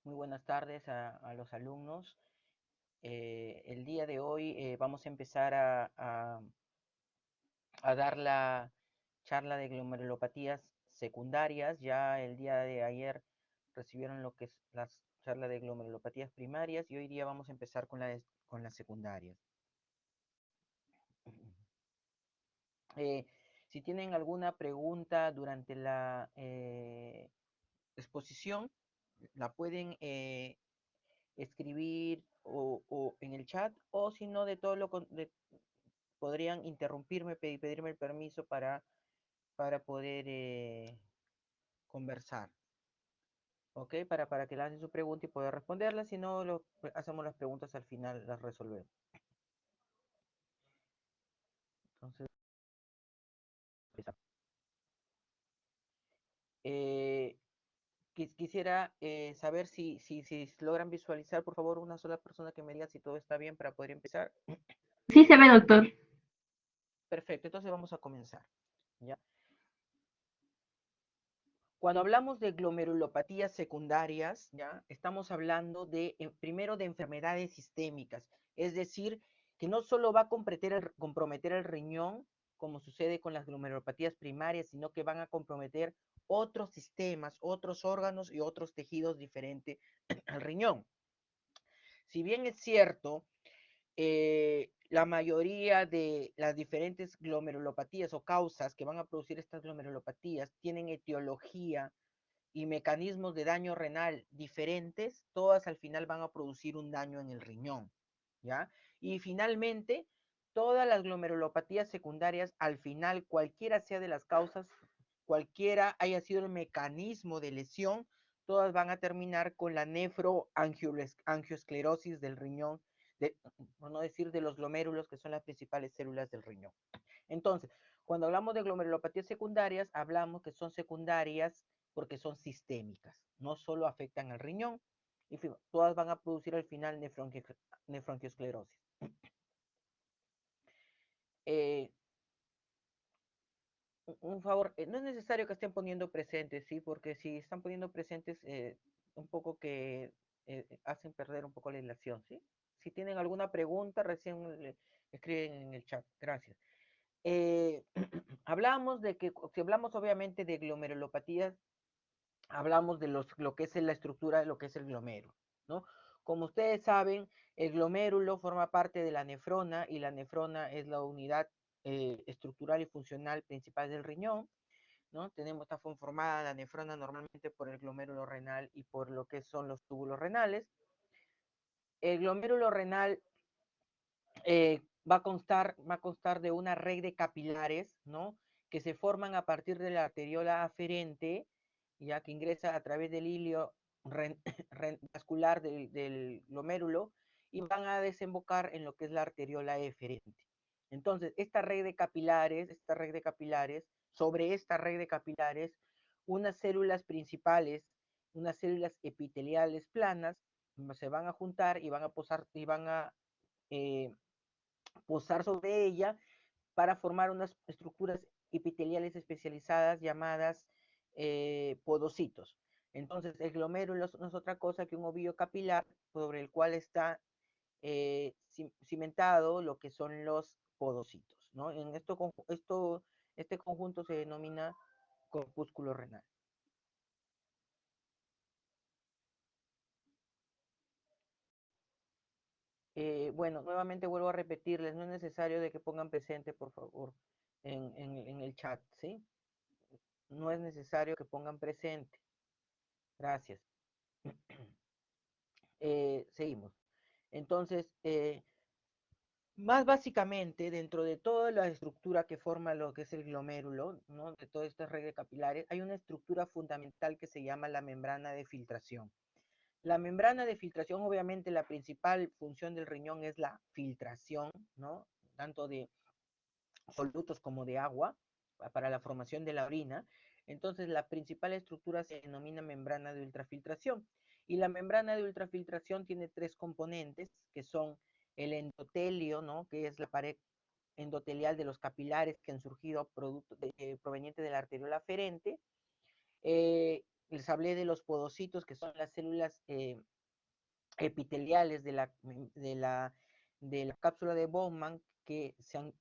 Muy buenas tardes a los alumnos. El día de hoy vamos a empezar a dar la charla de glomerulopatías secundarias. Ya el día de ayer recibieron lo que es la charla de glomerulopatías primarias y hoy día vamos a empezar con las secundarias. Eh, si tienen alguna pregunta durante la exposición, la pueden escribir o en el chat, o si no, de todo podrían interrumpirme, pedirme el permiso para poder conversar, ¿ok? Para que le hacen su pregunta y poder responderla, si no, hacemos las preguntas al final, las resolvemos. Entonces, empezamos. Eh, quisiera saber si logran visualizar, por favor, una sola persona que me diga si todo está bien para poder empezar. Sí se ve, doctor. Perfecto, entonces vamos a comenzar, ¿ya? Cuando hablamos de glomerulopatías secundarias, ¿ya? Estamos hablando primero de enfermedades sistémicas, es decir, que no solo va a comprometer el riñón, como sucede con las glomerulopatías primarias, sino que van a comprometer otros sistemas, otros órganos y otros tejidos diferentes al riñón. Si bien es cierto, la mayoría de las diferentes glomerulopatías o causas que van a producir estas glomerulopatías tienen etiología y mecanismos de daño renal diferentes, todas al final van a producir un daño en el riñón, ¿ya? Y finalmente, todas las glomerulopatías secundarias, al final, cualquiera sea de las causas, cualquiera haya sido el mecanismo de lesión, todas van a terminar con la nefroangiosclerosis del riñón, por no decir de los glomérulos, que son las principales células del riñón. Entonces, cuando hablamos de glomerulopatías secundarias, hablamos que son secundarias porque son sistémicas, no solo afectan al riñón, y todas van a producir al final nefroangiosclerosis. Eh, un favor, no es necesario que estén poniendo presentes, ¿sí? Porque si están poniendo presentes, un poco que hacen perder un poco la ilación, ¿sí? Si tienen alguna pregunta, recién escriben en el chat. Gracias. Hablamos de que, si hablamos obviamente de glomerulopatías, hablamos de lo que es la estructura de lo que es el glomérulo, ¿no? Como ustedes saben, el glomérulo forma parte de la nefrona y la nefrona es la unidad estructural y funcional principal del riñón, ¿no? Está conformada la nefrona normalmente por el glomérulo renal y por lo que son los túbulos renales. El glomérulo renal va a constar de una red de capilares, ¿no? Que se forman a partir de la arteriola aferente, ya que ingresa a través del hilio vascular del glomérulo y van a desembocar en lo que es la arteriola eferente. Entonces, sobre esta red de capilares, unas células principales, unas células epiteliales planas, se van a juntar y van a eh, posar sobre ella para formar unas estructuras epiteliales especializadas llamadas podocitos. Entonces, el glomérulo no es otra cosa que un ovillo capilar sobre el cual está cimentado lo que son los podocitos, ¿no? Este conjunto se denomina corpúsculo renal. Bueno, nuevamente vuelvo a repetirles, no es necesario de que pongan presente, por favor, en el chat, ¿sí? No es necesario que pongan presente. Gracias. Seguimos. Entonces, más básicamente, dentro de toda la estructura que forma lo que es el glomérulo, ¿no? De toda esta red de capilares, hay una estructura fundamental que se llama la membrana de filtración. La membrana de filtración, obviamente, la principal función del riñón es la filtración, ¿no? Tanto de solutos como de agua para la formación de la orina. Entonces, la principal estructura se denomina membrana de ultrafiltración. Y la membrana de ultrafiltración tiene tres componentes, que son el endotelio, ¿no? Que es la pared endotelial de los capilares que han surgido proveniente de la arteriola aferente, Les hablé de los podocitos, que son las células epiteliales de la cápsula de Bowman, que se han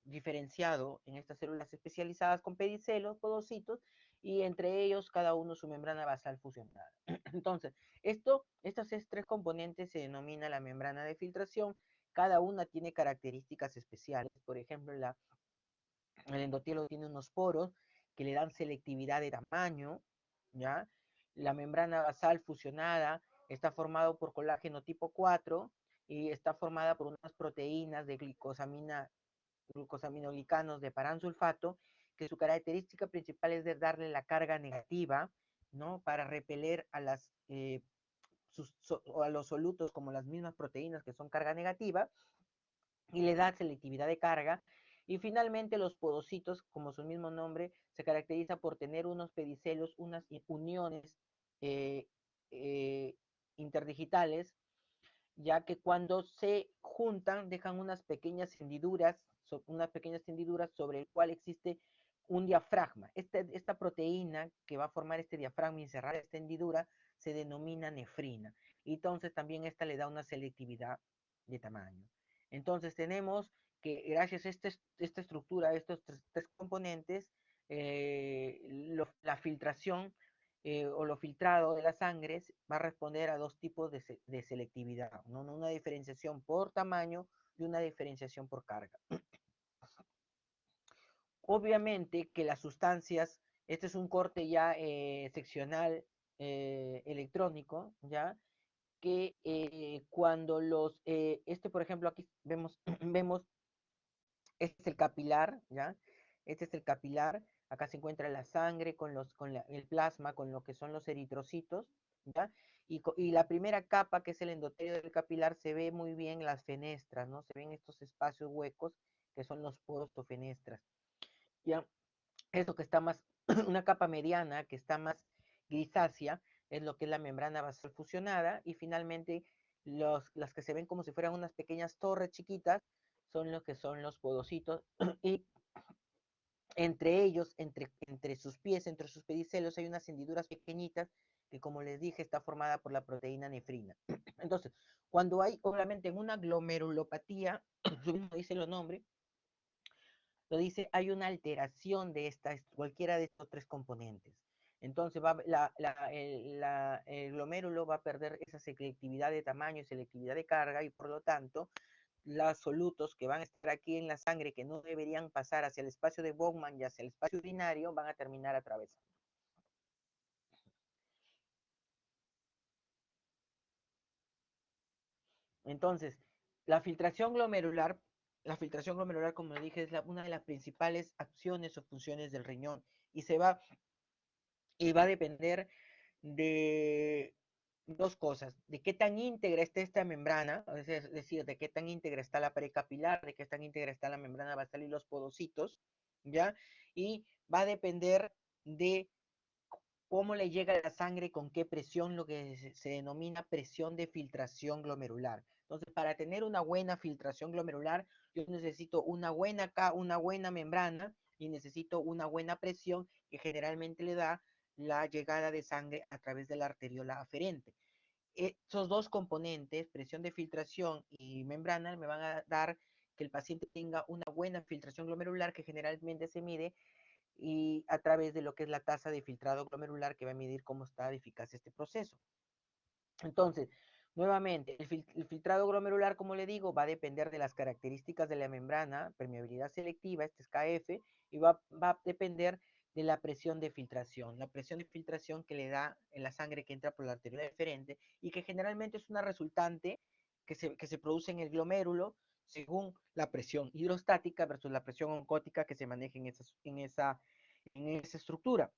diferenciado en estas células especializadas con pedicelos, podocitos, y entre ellos cada uno su membrana basal fusionada. Entonces, estos tres componentes se denomina la membrana de filtración. Cada una tiene características especiales. Por ejemplo, el endotelios tiene unos poros que le dan selectividad de tamaño, ¿ya? La membrana basal fusionada está formado por colágeno tipo 4 y está formada por unas proteínas de glucosaminoglicanos de paransulfato, que su característica principal es de darle la carga negativa, ¿no? Para repeler a a los solutos como las mismas proteínas que son carga negativa, y le da selectividad de carga. Y finalmente los podocitos, como su mismo nombre, se caracteriza por tener unos pedicelos, unas uniones eh, eh, interdigitales, ya que cuando se juntan dejan unas pequeñas hendiduras sobre el cual existe un diafragma. Esta proteína que va a formar este diafragma y cerrar esta hendidura se denomina nefrina. Y entonces también esta le da una selectividad de tamaño. Entonces tenemos que gracias a esta estructura, a estos tres componentes, la filtración o lo filtrado de la sangre va a responder a dos tipos de selectividad, ¿no? Una diferenciación por tamaño y una diferenciación por carga. Obviamente que las sustancias, este es un corte ya seccional electrónico, ¿ya? Que cuando por ejemplo, aquí vemos, vemos, este es el capilar, ¿ya? Este es el capilar, acá se encuentra la sangre el plasma, con lo que son los eritrocitos, ¿ya? Y la primera capa, que es el endotelio del capilar, se ve muy bien las fenestras, ¿no? Se ven estos espacios huecos, que son los poros o fenestras, ¿ya? Esto que está más, una capa mediana que está más grisácea, es lo que es la membrana basal fusionada, y finalmente las que se ven como si fueran unas pequeñas torres chiquitas, son los que son los podocitos, y entre ellos, entre sus pies, entre sus pedicelos, hay unas hendiduras pequeñitas que, como les dije, está formada por la proteína nefrina. Entonces, cuando hay, obviamente, en una glomerulopatía, como dice el nombre, lo dice, hay una alteración de cualquiera de estos tres componentes. Entonces el glomérulo va a perder esa selectividad de tamaño y selectividad de carga, y por lo tanto los solutos que van a estar aquí en la sangre, que no deberían pasar hacia el espacio de Bowman y hacia el espacio urinario, van a terminar atravesando. Entonces, la filtración glomerular, como dije, es una de las principales acciones o funciones del riñón, y va a depender de dos cosas: de qué tan íntegra está esta membrana, es decir, de qué tan íntegra está la pared capilar, de qué tan íntegra está la membrana basal y los podocitos, ¿ya? Y va a depender de cómo le llega la sangre, con qué presión, lo que se denomina presión de filtración glomerular. Entonces, para tener una buena filtración glomerular, yo necesito una buena membrana, y necesito una buena presión, que generalmente le da la llegada de sangre a través de la arteriola aferente. Esos dos componentes, presión de filtración y membrana, me van a dar que el paciente tenga una buena filtración glomerular, que generalmente se mide y a través de lo que es la tasa de filtrado glomerular, que va a medir cómo está de eficaz este proceso. Entonces, nuevamente, el filtrado glomerular, como le digo, va a depender de las características de la membrana, permeabilidad selectiva, este es KF, y va a depender de la presión de filtración. La presión de filtración que le da en la sangre que entra por la arteria deferente, y que generalmente es una resultante que se produce en el glomérulo según la presión hidrostática versus la presión oncótica que se maneja en esa estructura.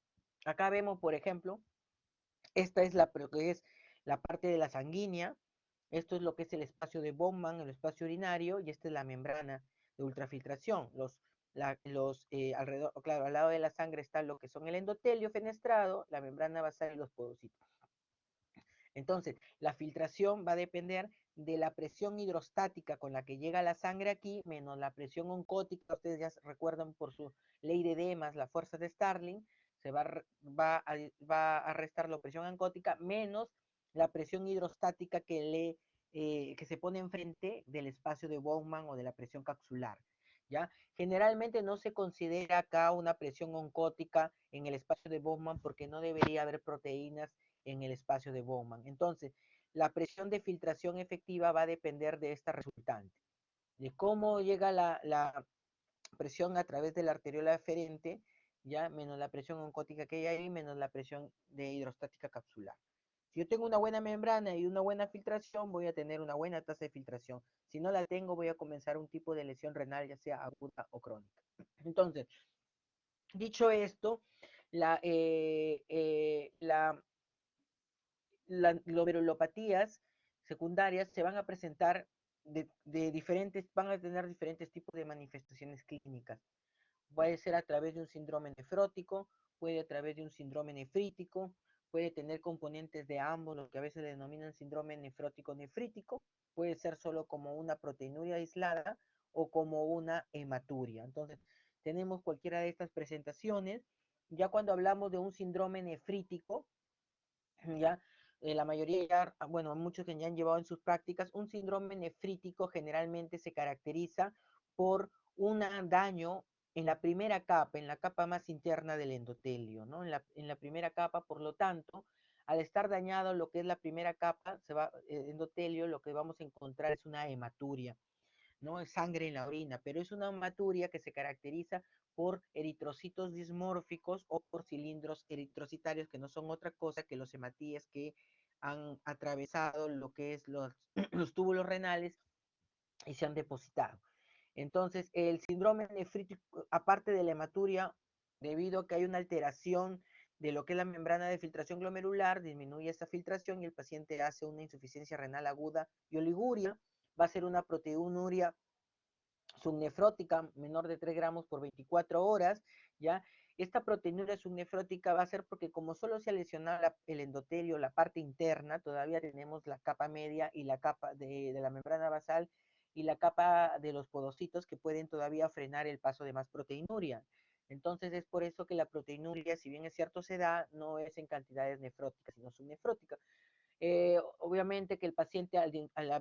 Acá vemos, por ejemplo, esta es que es la parte de la sanguínea. Esto es lo que es el espacio de Bowman, el espacio urinario, y esta es la membrana de ultrafiltración. Alrededor, claro, al lado de la sangre está lo que son el endotelio fenestrado, la membrana basal y los podocitos. Entonces, la filtración va a depender de la presión hidrostática con la que llega la sangre aquí, menos la presión oncótica. Ustedes ya recuerdan por su ley de Demas, la fuerza de Starling, se va a restar la presión ancótica menos la presión hidrostática que se pone enfrente del espacio de Bowman o de la presión capsular. ¿Ya? Generalmente no se considera acá una presión oncótica en el espacio de Bowman porque no debería haber proteínas en el espacio de Bowman. Entonces, la presión de filtración efectiva va a depender de esta resultante, de cómo llega la presión a través de la arteriola aferente, ya menos la presión oncótica que hay ahí, menos la presión de hidrostática capsular. Si yo tengo una buena membrana y una buena filtración, voy a tener una buena tasa de filtración. Si no la tengo, voy a comenzar un tipo de lesión renal, ya sea aguda o crónica. Entonces, dicho esto, la, eh, eh, la, las glomerulopatías secundarias se van a presentar de diferentes, van a tener diferentes tipos de manifestaciones clínicas. Puede ser a través de un síndrome nefrótico, puede a través de un síndrome nefrítico, puede tener componentes de ambos, lo que a veces denominan síndrome nefrótico nefrítico, puede ser solo como una proteinuria aislada o como una hematuria. Entonces, tenemos cualquiera de estas presentaciones. Ya cuando hablamos de un síndrome nefrítico, ya la mayoría ya, bueno, muchos que ya han llevado en sus prácticas, un síndrome nefrítico generalmente se caracteriza por un daño en la primera capa, en la capa más interna del endotelio, ¿no? En la primera capa, por lo tanto, al estar dañado lo que es la primera capa, endotelio, lo que vamos a encontrar es una hematuria, ¿no? Es sangre en la orina, pero es una hematuria que se caracteriza por eritrocitos dismórficos o por cilindros eritrocitarios, que no son otra cosa que los hematíes que han atravesado lo que es los, los túbulos renales y se han depositado. Entonces, el síndrome nefrítico, aparte de la hematuria, debido a que hay una alteración de lo que es la membrana de filtración glomerular, disminuye esa filtración y el paciente hace una insuficiencia renal aguda y oliguria, va a ser una proteinuria subnefrótica menor de 3 gramos por 24 horas, ¿ya? Esta proteinuria subnefrótica va a ser porque como solo se ha lesionado el endotelio, la parte interna, todavía tenemos la capa media y la capa de la membrana basal y la capa de los podocitos que pueden todavía frenar el paso de más proteinuria. Entonces es por eso que la proteinuria, si bien es cierto se da, no es en cantidades nefróticas, sino subnefróticas. Obviamente que el paciente al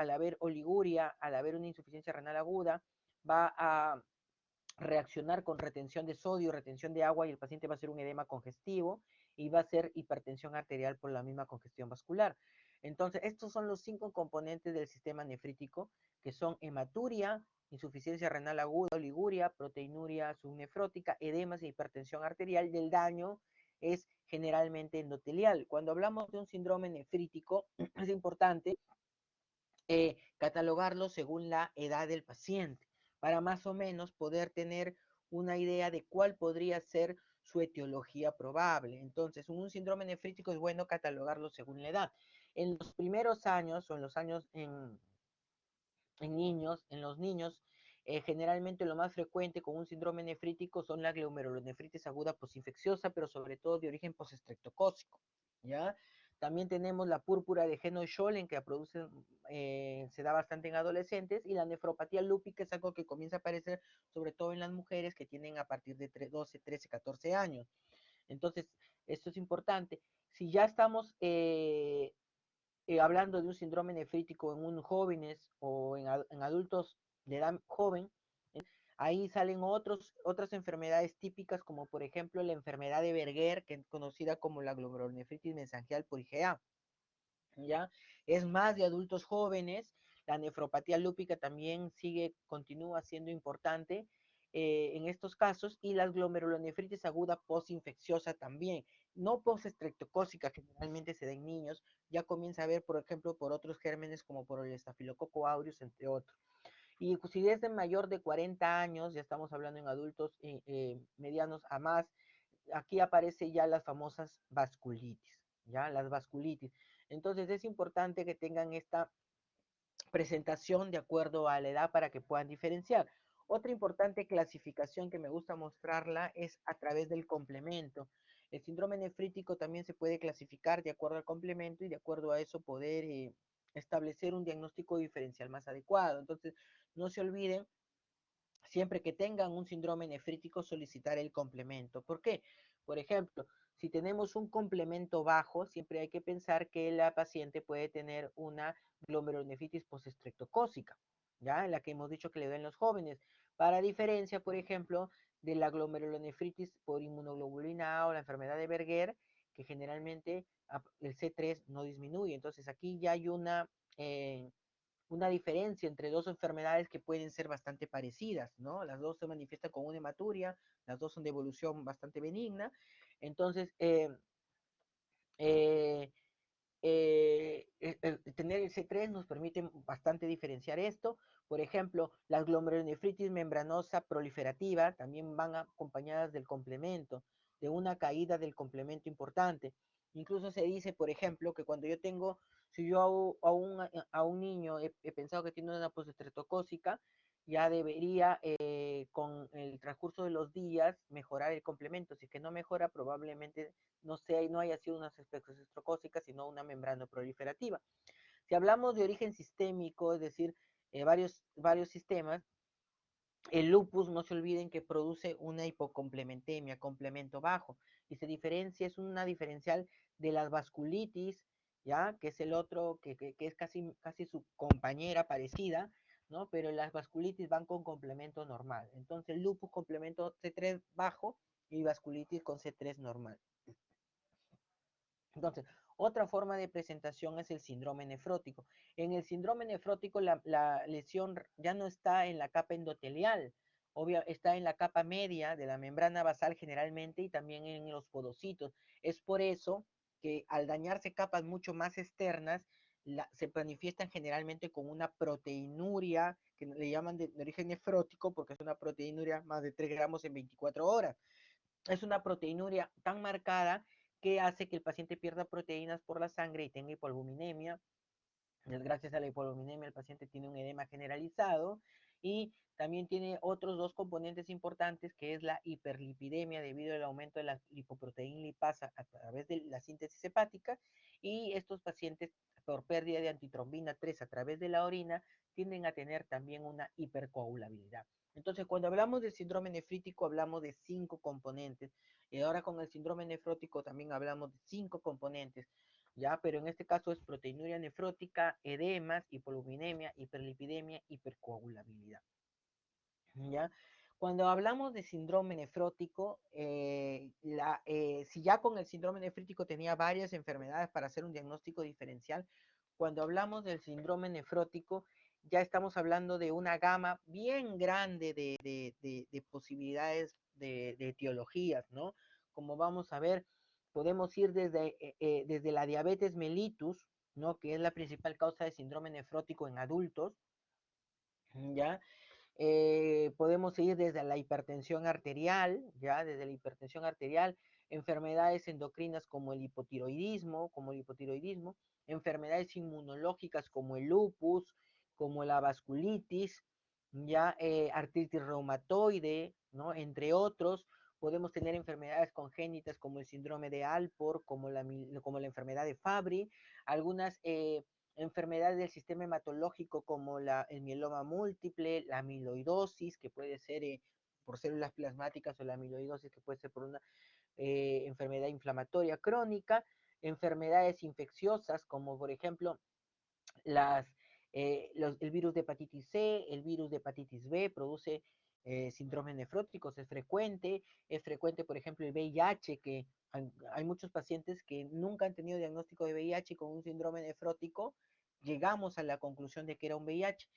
haber oliguria, al haber una insuficiencia renal aguda, va a reaccionar con retención de sodio, retención de agua y el paciente va a hacer un edema congestivo y va a ser hipertensión arterial por la misma congestión vascular. Entonces, estos son los 5 componentes del sistema nefrítico, que son hematuria, insuficiencia renal aguda, oliguria, proteinuria subnefrótica, edemas e hipertensión arterial. Del daño es generalmente endotelial. Cuando hablamos de un síndrome nefrítico, es importante catalogarlo según la edad del paciente, para más o menos poder tener una idea de cuál podría ser su etiología probable. Entonces, un síndrome nefrítico es bueno catalogarlo según la edad. En los primeros años o en los años en los niños, generalmente lo más frecuente con un síndrome nefrítico son la glomerulonefritis aguda posinfecciosa, pero sobre todo de origen postestreptocócico, ¿ya? También tenemos la púrpura de Heno-Schollen que se da bastante en adolescentes, y la nefropatía lúpica es algo que comienza a aparecer sobre todo en las mujeres que tienen a partir de 12, 13, 14 años. Entonces, esto es importante. Si ya estamos hablando de un síndrome nefrítico en un jóvenes o en adultos de edad joven, ahí salen otras enfermedades típicas, como por ejemplo la enfermedad de Berger, que es conocida como la glomerulonefritis mesangial por IgA, ¿ya? Es más de adultos jóvenes. La nefropatía lúpica también continúa siendo importante en estos casos, y la glomerulonefritis aguda postinfecciosa también, no postestreptocócica, que generalmente se da en niños, ya comienza a ver, por ejemplo, por otros gérmenes como por el estafilococo aureus, entre otros. Y pues, si es de mayor de 40 años, ya estamos hablando en adultos medianos a más, aquí aparece ya las famosas vasculitis, ya las vasculitis. Entonces es importante que tengan esta presentación de acuerdo a la edad para que puedan diferenciar. Otra importante clasificación que me gusta mostrarla es a través del complemento. El síndrome nefrítico también se puede clasificar de acuerdo al complemento y de acuerdo a eso poder establecer un diagnóstico diferencial más adecuado. Entonces, no se olviden siempre que tengan un síndrome nefrítico, solicitar el complemento. ¿Por qué? Por ejemplo, si tenemos un complemento bajo, siempre hay que pensar que la paciente puede tener una glomerulonefritis postestreptocócica, ¿ya? En la que hemos dicho que le den los jóvenes. Para diferencia, por ejemplo, de la glomerulonefritis por inmunoglobulina A o la enfermedad de Berger, que generalmente el C3 no disminuye. Entonces aquí ya hay una diferencia entre dos enfermedades que pueden ser bastante parecidas, ¿no? Las dos se manifiestan con una hematuria, las dos son de evolución bastante benigna. Entonces, eh, tener el C3 nos permite bastante diferenciar esto. Por ejemplo, las glomerulonefritis membranosa proliferativa también van acompañadas del complemento, de una caída del complemento importante. Incluso se dice, por ejemplo, que cuando yo tengo, si yo a un niño he pensado que tiene una postestreptocócica, ya debería, con el transcurso de los días, mejorar el complemento. Si es que no mejora, probablemente no haya sido una estrocócica, sino una membrana proliferativa. Si hablamos de origen sistémico, es decir, varios sistemas, el lupus, no se olviden que produce una hipocomplementemia, complemento bajo, y se diferencia, es una diferencial de las vasculitis, ¿ya? Que es el otro, que es casi su compañera parecida, ¿no? Pero las vasculitis van con complemento normal. Entonces, el lupus complemento C3 bajo y vasculitis con C3 normal. Entonces, otra forma de presentación es el síndrome nefrótico. En el síndrome nefrótico la lesión ya no está en la capa endotelial, está en la capa media de la membrana basal generalmente y también en los podocitos. Es por eso que al dañarse capas mucho más externas, se manifiestan generalmente con una proteinuria, que le llaman de origen nefrótico porque es una proteinuria más de 3 gramos en 24 horas. Es una proteinuria tan marcada que hace que el paciente pierda proteínas por la sangre y tenga hipoalbuminemia. Gracias a la hipoalbuminemia el paciente tiene un edema generalizado y también tiene otros dos componentes importantes que es la hiperlipidemia debido al aumento de la lipoproteína lipasa a través de la síntesis hepática, y estos pacientes por pérdida de antitrombina 3 a través de la orina tienden a tener también una hipercoagulabilidad. Entonces, cuando hablamos de síndrome nefrítico, hablamos de 5 componentes. Y ahora con el síndrome nefrótico también hablamos de 5 componentes, ¿ya? Pero en este caso es proteinuria nefrótica, edemas, hipolipidemia, hiperlipidemia, hipercoagulabilidad, ¿ya? Cuando hablamos de síndrome nefrótico, si ya con el síndrome nefrítico tenía varias enfermedades para hacer un diagnóstico diferencial, cuando hablamos del síndrome nefrótico, ya estamos hablando de una gama bien grande de posibilidades de etiologías, ¿no? Como vamos a ver, podemos ir desde la diabetes mellitus, ¿no? Que es la principal causa de síndrome nefrótico en adultos, ¿ya? Podemos ir desde la hipertensión arterial, ya desde la hipertensión arterial, enfermedades endocrinas como el hipotiroidismo, enfermedades inmunológicas como el lupus, como la vasculitis, ya artritis reumatoide, ¿no? Entre otros. Podemos tener enfermedades congénitas como el síndrome de Alport, como la enfermedad de Fabry, algunas enfermedades del sistema hematológico como el mieloma múltiple, la amiloidosis, que puede ser por células plasmáticas, o la amiloidosis que puede ser por una enfermedad inflamatoria crónica, enfermedades infecciosas como por ejemplo las, el virus de hepatitis C, el virus de hepatitis B produce síndromes nefróticos, es frecuente por ejemplo el VIH, que hay muchos pacientes que nunca han tenido diagnóstico de VIH con un síndrome nefrótico, llegamos a la conclusión de que era un VIH.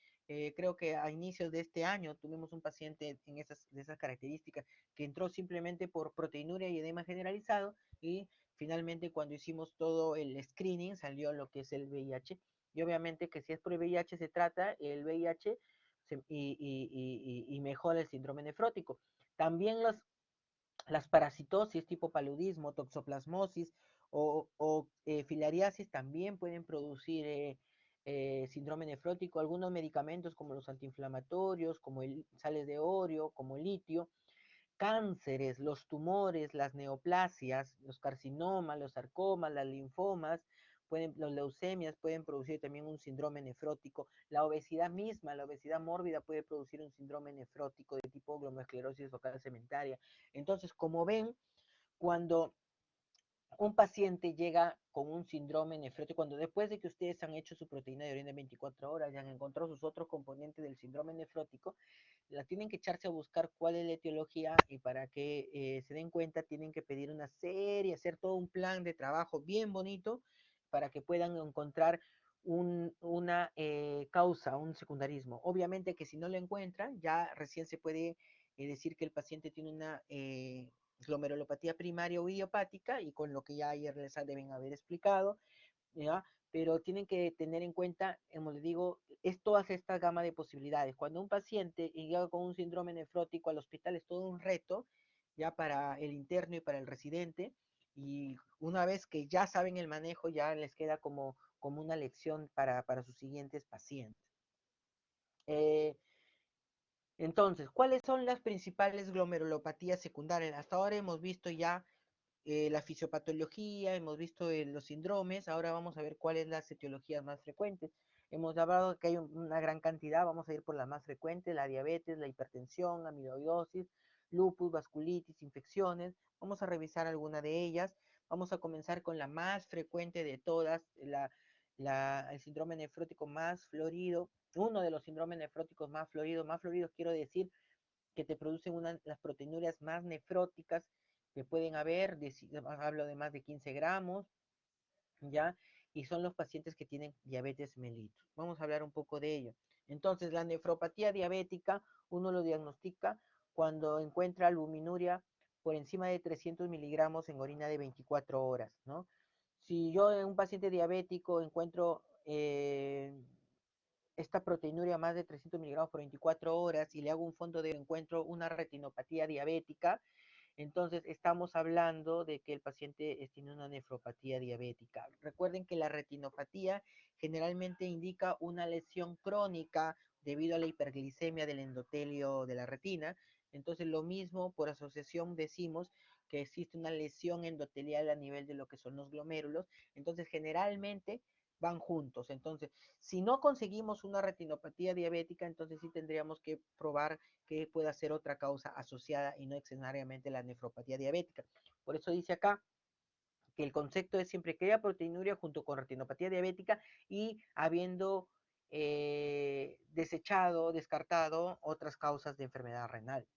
Creo que a inicios de este año tuvimos un paciente de esas características que entró simplemente por proteinuria y edema generalizado, y finalmente cuando hicimos todo el screening salió lo que es el VIH. Y obviamente que si es por el VIH se trata el VIH y mejora el síndrome nefrótico. También las parasitosis tipo paludismo, toxoplasmosis o filariasis también pueden producir síndrome nefrótico. Algunos medicamentos como los antiinflamatorios, como el sales de orio, como el litio, cánceres, los tumores, las neoplasias, los carcinomas, los sarcomas, las linfomas, Las leucemias pueden producir también un síndrome nefrótico, la obesidad misma, la obesidad mórbida puede producir un síndrome nefrótico de tipo glomerulosclerosis focal segmentaria. Entonces, como ven, cuando un paciente llega con un síndrome nefrótico, cuando después de que ustedes han hecho su proteína de orina en 24 horas y han encontrado sus otros componentes del síndrome nefrótico, la tienen que echarse a buscar cuál es la etiología y para que se den cuenta tienen que pedir una serie, hacer todo un plan de trabajo bien bonito para que puedan encontrar una causa, un secundarismo. Obviamente que si no lo encuentran, ya recién se puede decir que el paciente tiene una glomerulopatía primaria o idiopática y con lo que ya ayer les deben haber explicado, ¿ya? Pero tienen que tener en cuenta, como les digo, es toda esta gama de posibilidades. Cuando un paciente llega con un síndrome nefrótico al hospital es todo un reto, ya para el interno y para el residente, y una vez que ya saben el manejo, ya les queda como una lección para sus siguientes pacientes. Eh, entonces, ¿cuáles son las principales glomerulopatías secundarias? Hasta ahora hemos visto ya la fisiopatología, hemos visto los síndromes, ahora vamos a ver cuáles son las etiologías más frecuentes. Hemos hablado que hay una gran cantidad, vamos a ir por las más frecuentes, la diabetes, la hipertensión, amiloidosis, lupus, vasculitis, infecciones. Vamos a revisar alguna de ellas. Vamos a comenzar con la más frecuente de todas, el síndrome nefrótico más florido, uno de los síndromes nefróticos más floridos quiero decir, que te producen las proteinurias más nefróticas que pueden haber, hablo de más de 15 gramos, ¿ya? Y son los pacientes que tienen diabetes mellitus. Vamos a hablar un poco de ello. Entonces, la nefropatía diabética, uno lo diagnostica cuando encuentra albuminuria por encima de 300 miligramos en orina de 24 horas, ¿no? Si yo en un paciente diabético encuentro esta proteinuria más de 300 miligramos por 24 horas y le hago un fondo de encuentro, una retinopatía diabética, entonces estamos hablando de que el paciente tiene una nefropatía diabética. Recuerden que la retinopatía generalmente indica una lesión crónica debido a la hiperglicemia del endotelio de la retina. Entonces lo mismo por asociación decimos que existe una lesión endotelial a nivel de lo que son los glomérulos. Entonces generalmente van juntos. Entonces, si no conseguimos una retinopatía diabética, entonces sí tendríamos que probar que pueda ser otra causa asociada y no necesariamente la nefropatía diabética. Por eso dice acá que el concepto es siempre que haya proteinuria junto con retinopatía diabética y habiendo descartado otras causas de enfermedad renal.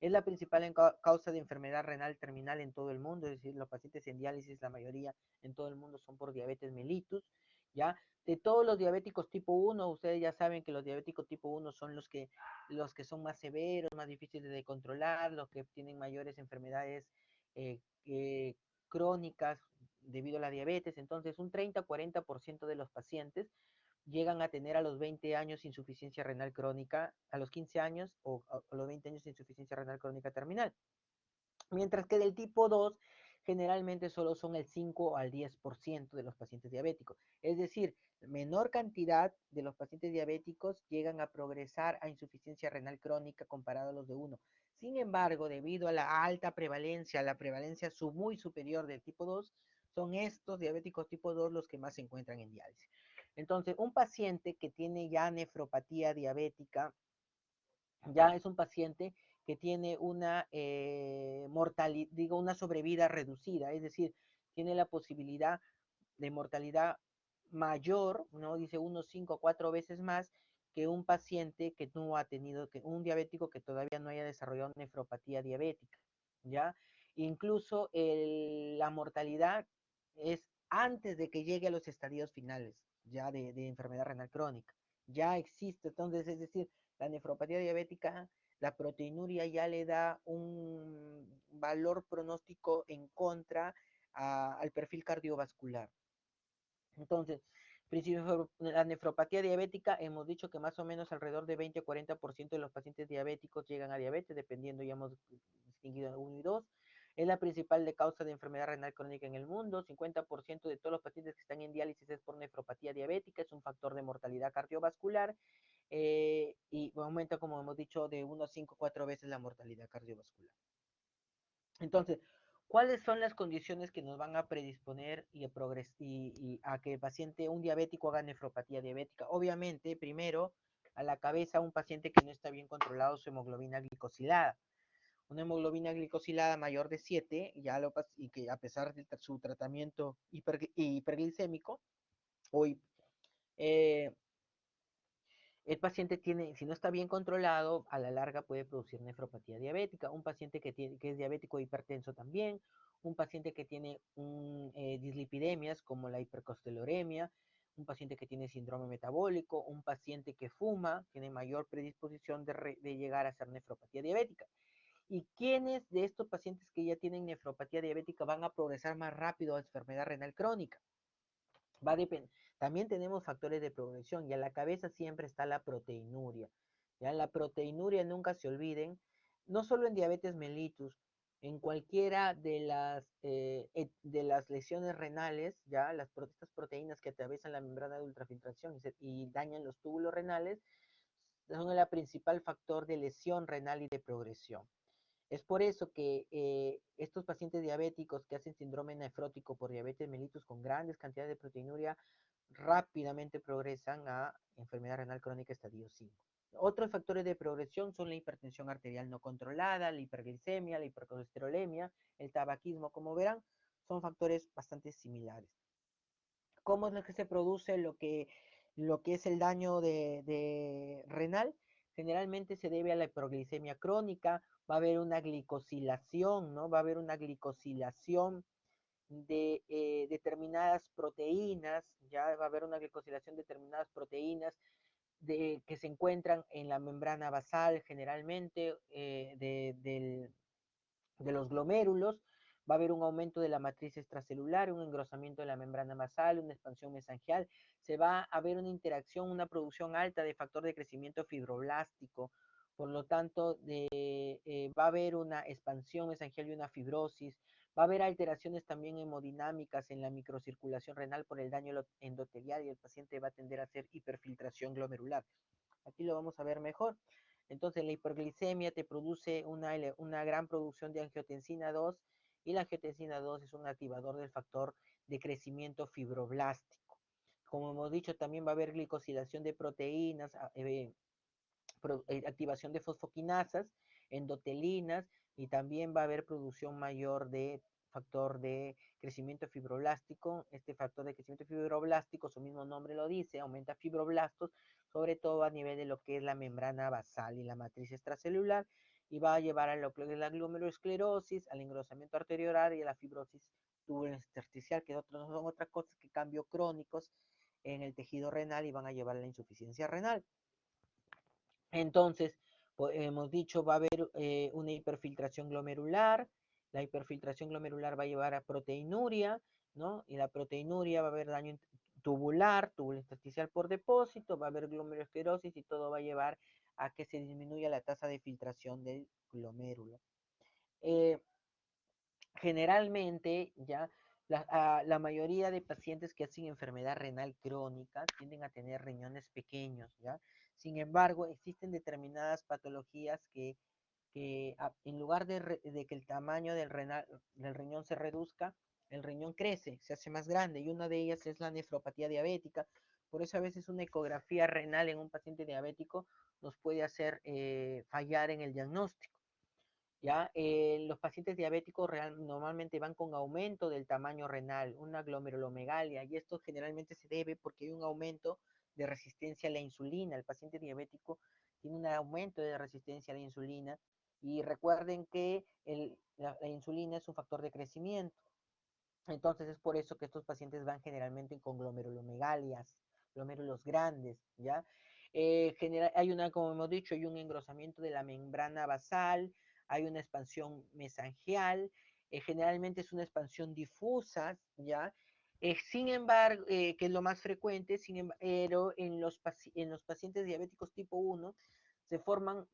Es la principal causa de enfermedad renal terminal en todo el mundo, es decir, los pacientes en diálisis, la mayoría en todo el mundo son por diabetes mellitus, ¿ya? De todos los diabéticos tipo 1, ustedes ya saben que los diabéticos tipo 1 son los que son más severos, más difíciles de controlar, los que tienen mayores enfermedades eh, eh, crónicas debido a la diabetes. Entonces, un 30-40% de los pacientes llegan a tener a los 20 años insuficiencia renal crónica, a los 15 años o a los 20 años insuficiencia renal crónica terminal. Mientras que del tipo 2 generalmente solo son el 5 al 10% de los pacientes diabéticos. Es decir, menor cantidad de los pacientes diabéticos llegan a progresar a insuficiencia renal crónica comparado a los de 1. Sin embargo, debido a la alta prevalencia, la prevalencia muy superior del tipo 2, son estos diabéticos tipo 2 los que más se encuentran en diálisis. Entonces, un paciente que tiene ya nefropatía diabética, ya es un paciente que tiene una mortalidad, digo, una sobrevida reducida, es decir, tiene la posibilidad de mortalidad mayor, ¿no? Dice unos 5 o 4 veces más que un paciente que no ha tenido, que un diabético que todavía no haya desarrollado nefropatía diabética, ¿ya? Incluso la mortalidad es antes de que llegue a los estadios finales, ya de enfermedad renal crónica. Ya existe, entonces, es decir, la nefropatía diabética, la proteinuria ya le da un valor pronóstico en contra al perfil cardiovascular. Entonces, la nefropatía diabética, hemos dicho que más o menos alrededor de 20 o 40% de los pacientes diabéticos llegan a diabetes, dependiendo, ya hemos distinguido 1 y 2. Es la principal de causa de enfermedad renal crónica en el mundo. 50% de todos los pacientes que están en diálisis es por nefropatía diabética, es un factor de mortalidad cardiovascular y aumenta, como hemos dicho, de 1 a 5, 4 veces la mortalidad cardiovascular. Entonces, ¿Cuáles son las condiciones que nos van a predisponer y a que el paciente, un diabético, haga nefropatía diabética? Obviamente, primero, a la cabeza un paciente que no está bien controlado su hemoglobina glicosilada. Una hemoglobina glicosilada mayor de 7, y que a pesar de su tratamiento hiperglicémico, o eh, el paciente tiene, si no está bien controlado, a la larga puede producir nefropatía diabética. Un paciente que es diabético e hipertenso también. Un paciente que tiene dislipidemias como la hipercostelulemia. Un paciente que tiene síndrome metabólico. Un paciente que fuma tiene mayor predisposición de llegar a ser nefropatía diabética. ¿Y quiénes de estos pacientes que ya tienen nefropatía diabética van a progresar más rápido a enfermedad renal crónica? Va a También tenemos factores de progresión y a la cabeza siempre está la proteinuria. Ya la proteinuria, nunca se olviden, no solo en diabetes mellitus, en cualquiera de las lesiones renales, ya estas proteínas que atraviesan la membrana de ultrafiltración y dañan los túbulos renales, son el principal factor de lesión renal y de progresión. Es por eso que estos pacientes diabéticos que hacen síndrome nefrótico por diabetes mellitus con grandes cantidades de proteinuria rápidamente progresan a enfermedad renal crónica estadio 5. Otros factores de progresión son la hipertensión arterial no controlada, la hiperglicemia, la hipercolesterolemia, el tabaquismo, como verán, son factores bastante similares. ¿Cómo es lo que se produce lo que es el daño de renal? Generalmente se debe a la hiperglicemia crónica, va a haber una glicosilación, ¿no? Va a haber una glicosilación de determinadas proteínas, ya va a haber una glicosilación de determinadas proteínas que se encuentran en la membrana basal generalmente de los glomérulos. Va a haber un aumento de la matriz extracelular, un engrosamiento de la membrana basal, una expansión mesangial. Se va a ver una interacción, una producción alta de factor de crecimiento fibroblástico. Por lo tanto, va a haber una expansión mesangial y una fibrosis. Va a haber alteraciones también hemodinámicas en la microcirculación renal por el daño endotelial y el paciente va a tender a hacer hiperfiltración glomerular. Aquí lo vamos a ver mejor. Entonces, la hiperglicemia te produce una gran producción de angiotensina 2 y la angiotensina 2 es un activador del factor de crecimiento fibroblástico. Como hemos dicho, también va a haber glicosilación de proteínas, activación de fosfoquinasas, endotelinas y también va a haber producción mayor de factor de crecimiento fibroblástico. Este factor de crecimiento fibroblástico, su mismo nombre lo dice, aumenta fibroblastos, sobre todo a nivel de lo que es la membrana basal y la matriz extracelular, y va a llevar a lo que es la glomerulosclerosis, al engrosamiento arteriolar y a la fibrosis tubulointersticial, que no son otras cosas que cambios crónicos en el tejido renal y van a llevar a la insuficiencia renal. Entonces, hemos dicho, va a haber una hiperfiltración glomerular, la hiperfiltración glomerular va a llevar a proteinuria, ¿no? Y la proteinuria va a haber daño tubular, túbulo intersticial por depósito, va a haber glomerulosclerosis y todo va a llevar a que se disminuya la tasa de filtración del glomérulo. Eh, Generalmente, ya, la mayoría de pacientes que hacen enfermedad renal crónica tienden a tener riñones pequeños, ¿ya? Sin embargo, existen determinadas patologías que en lugar de que el tamaño del riñón se reduzca, el riñón crece, se hace más grande, y una de ellas es la nefropatía diabética. Por eso a veces una ecografía renal en un paciente diabético nos puede hacer fallar en el diagnóstico. ¿Ya? Los pacientes diabéticos normalmente van con aumento del tamaño renal, una glomerulomegalia, y esto generalmente se debe porque hay un aumento de resistencia a la insulina. El paciente diabético tiene un aumento de resistencia a la insulina, y recuerden que la insulina es un factor de crecimiento. Entonces es por eso que estos pacientes van generalmente con glomerulomegalias, glomérulos grandes, ¿ya? Como hemos dicho, hay un engrosamiento de la membrana basal, hay una expansión mesangial, generalmente es una expansión difusa, ¿ya? Sin embargo, que es lo más frecuente, pero en los pacientes diabéticos tipo 1 se forman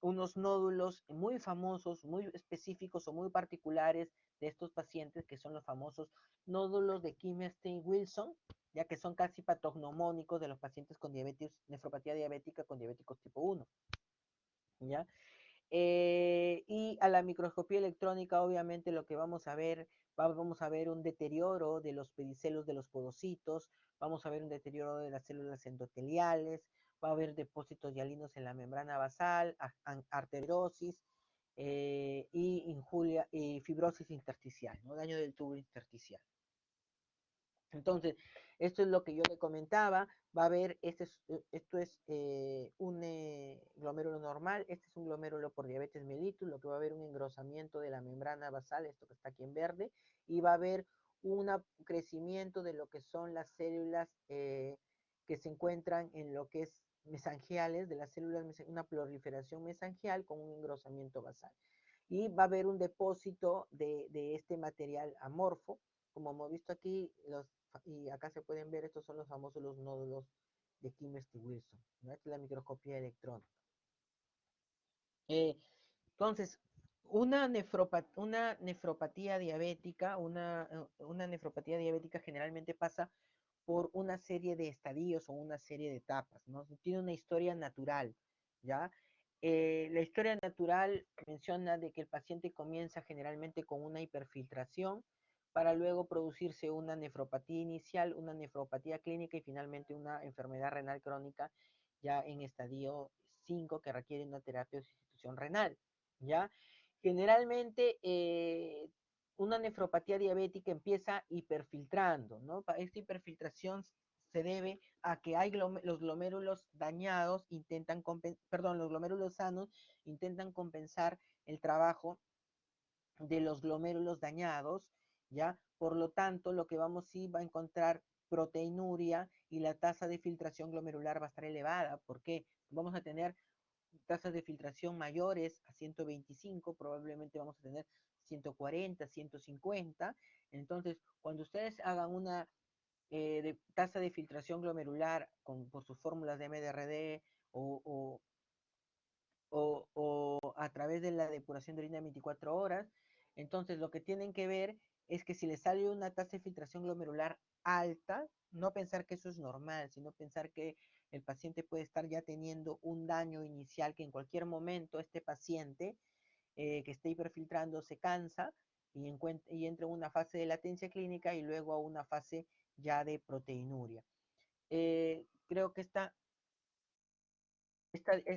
unos nódulos muy famosos, muy específicos o muy particulares de estos pacientes, que son los famosos nódulos de Kimstein-Wilson, ya que son casi patognomónicos de los pacientes con diabetes, nefropatía diabética con diabéticos tipo 1, ¿ya? Y a la microscopía electrónica, obviamente, lo que vamos a ver, vamos a ver un deterioro de los pedicelos de los podocitos, vamos a ver un deterioro de las células endoteliales, va a haber depósitos hialinos en la membrana basal, arteriosis y injuria, fibrosis intersticial, ¿no? Daño del tubo intersticial. Entonces, esto es lo que yo le comentaba. Va a haber, esto es un glomérulo normal, este es un glomérulo por diabetes mellitus, lo que va a haber un engrosamiento de la membrana basal, esto que está aquí en verde, y va a haber un crecimiento de lo que son las células que se encuentran en lo que es mesangiales, de las células, una proliferación mesangial con un engrosamiento basal. Y va a haber un depósito de este material amorfo, como hemos visto aquí, y acá se pueden ver, estos son los famosos los nódulos de Kimmerer-Wilson, ¿no? Esta es la microscopía electrónica. Entonces, una nefropatía diabética, una nefropatía diabética generalmente pasa por una serie de estadios o una serie de etapas, ¿no? Tiene una historia natural, ¿ya? La historia natural menciona de que el paciente comienza generalmente con una hiperfiltración para luego producirse una nefropatía inicial, una nefropatía clínica y finalmente una enfermedad renal crónica ya en estadio 5 que requiere una terapia de sustitución renal, ¿ya? Generalmente una nefropatía diabética empieza hiperfiltrando, ¿no? Esta hiperfiltración se debe a que hay los glomérulos dañados los glomérulos sanos intentan compensar el trabajo de los glomérulos dañados, ¿ya? Por lo tanto, lo que vamos sí va a encontrar proteinuria y la tasa de filtración glomerular va a estar elevada. ¿Por qué? Vamos a tener tasas de filtración mayores a 125, probablemente vamos a tener 140, 150. Entonces, cuando ustedes hagan una tasa de filtración glomerular por sus fórmulas de MDRD o, a través de la depuración de orina de 24 horas, entonces lo que tienen que ver es que si les sale una tasa de filtración glomerular alta, no pensar que eso es normal, sino pensar que el paciente puede estar ya teniendo un daño inicial, que en cualquier momento este paciente que esté hiperfiltrando se cansa y entra en una fase de latencia clínica y luego a una fase ya de proteinuria. Creo que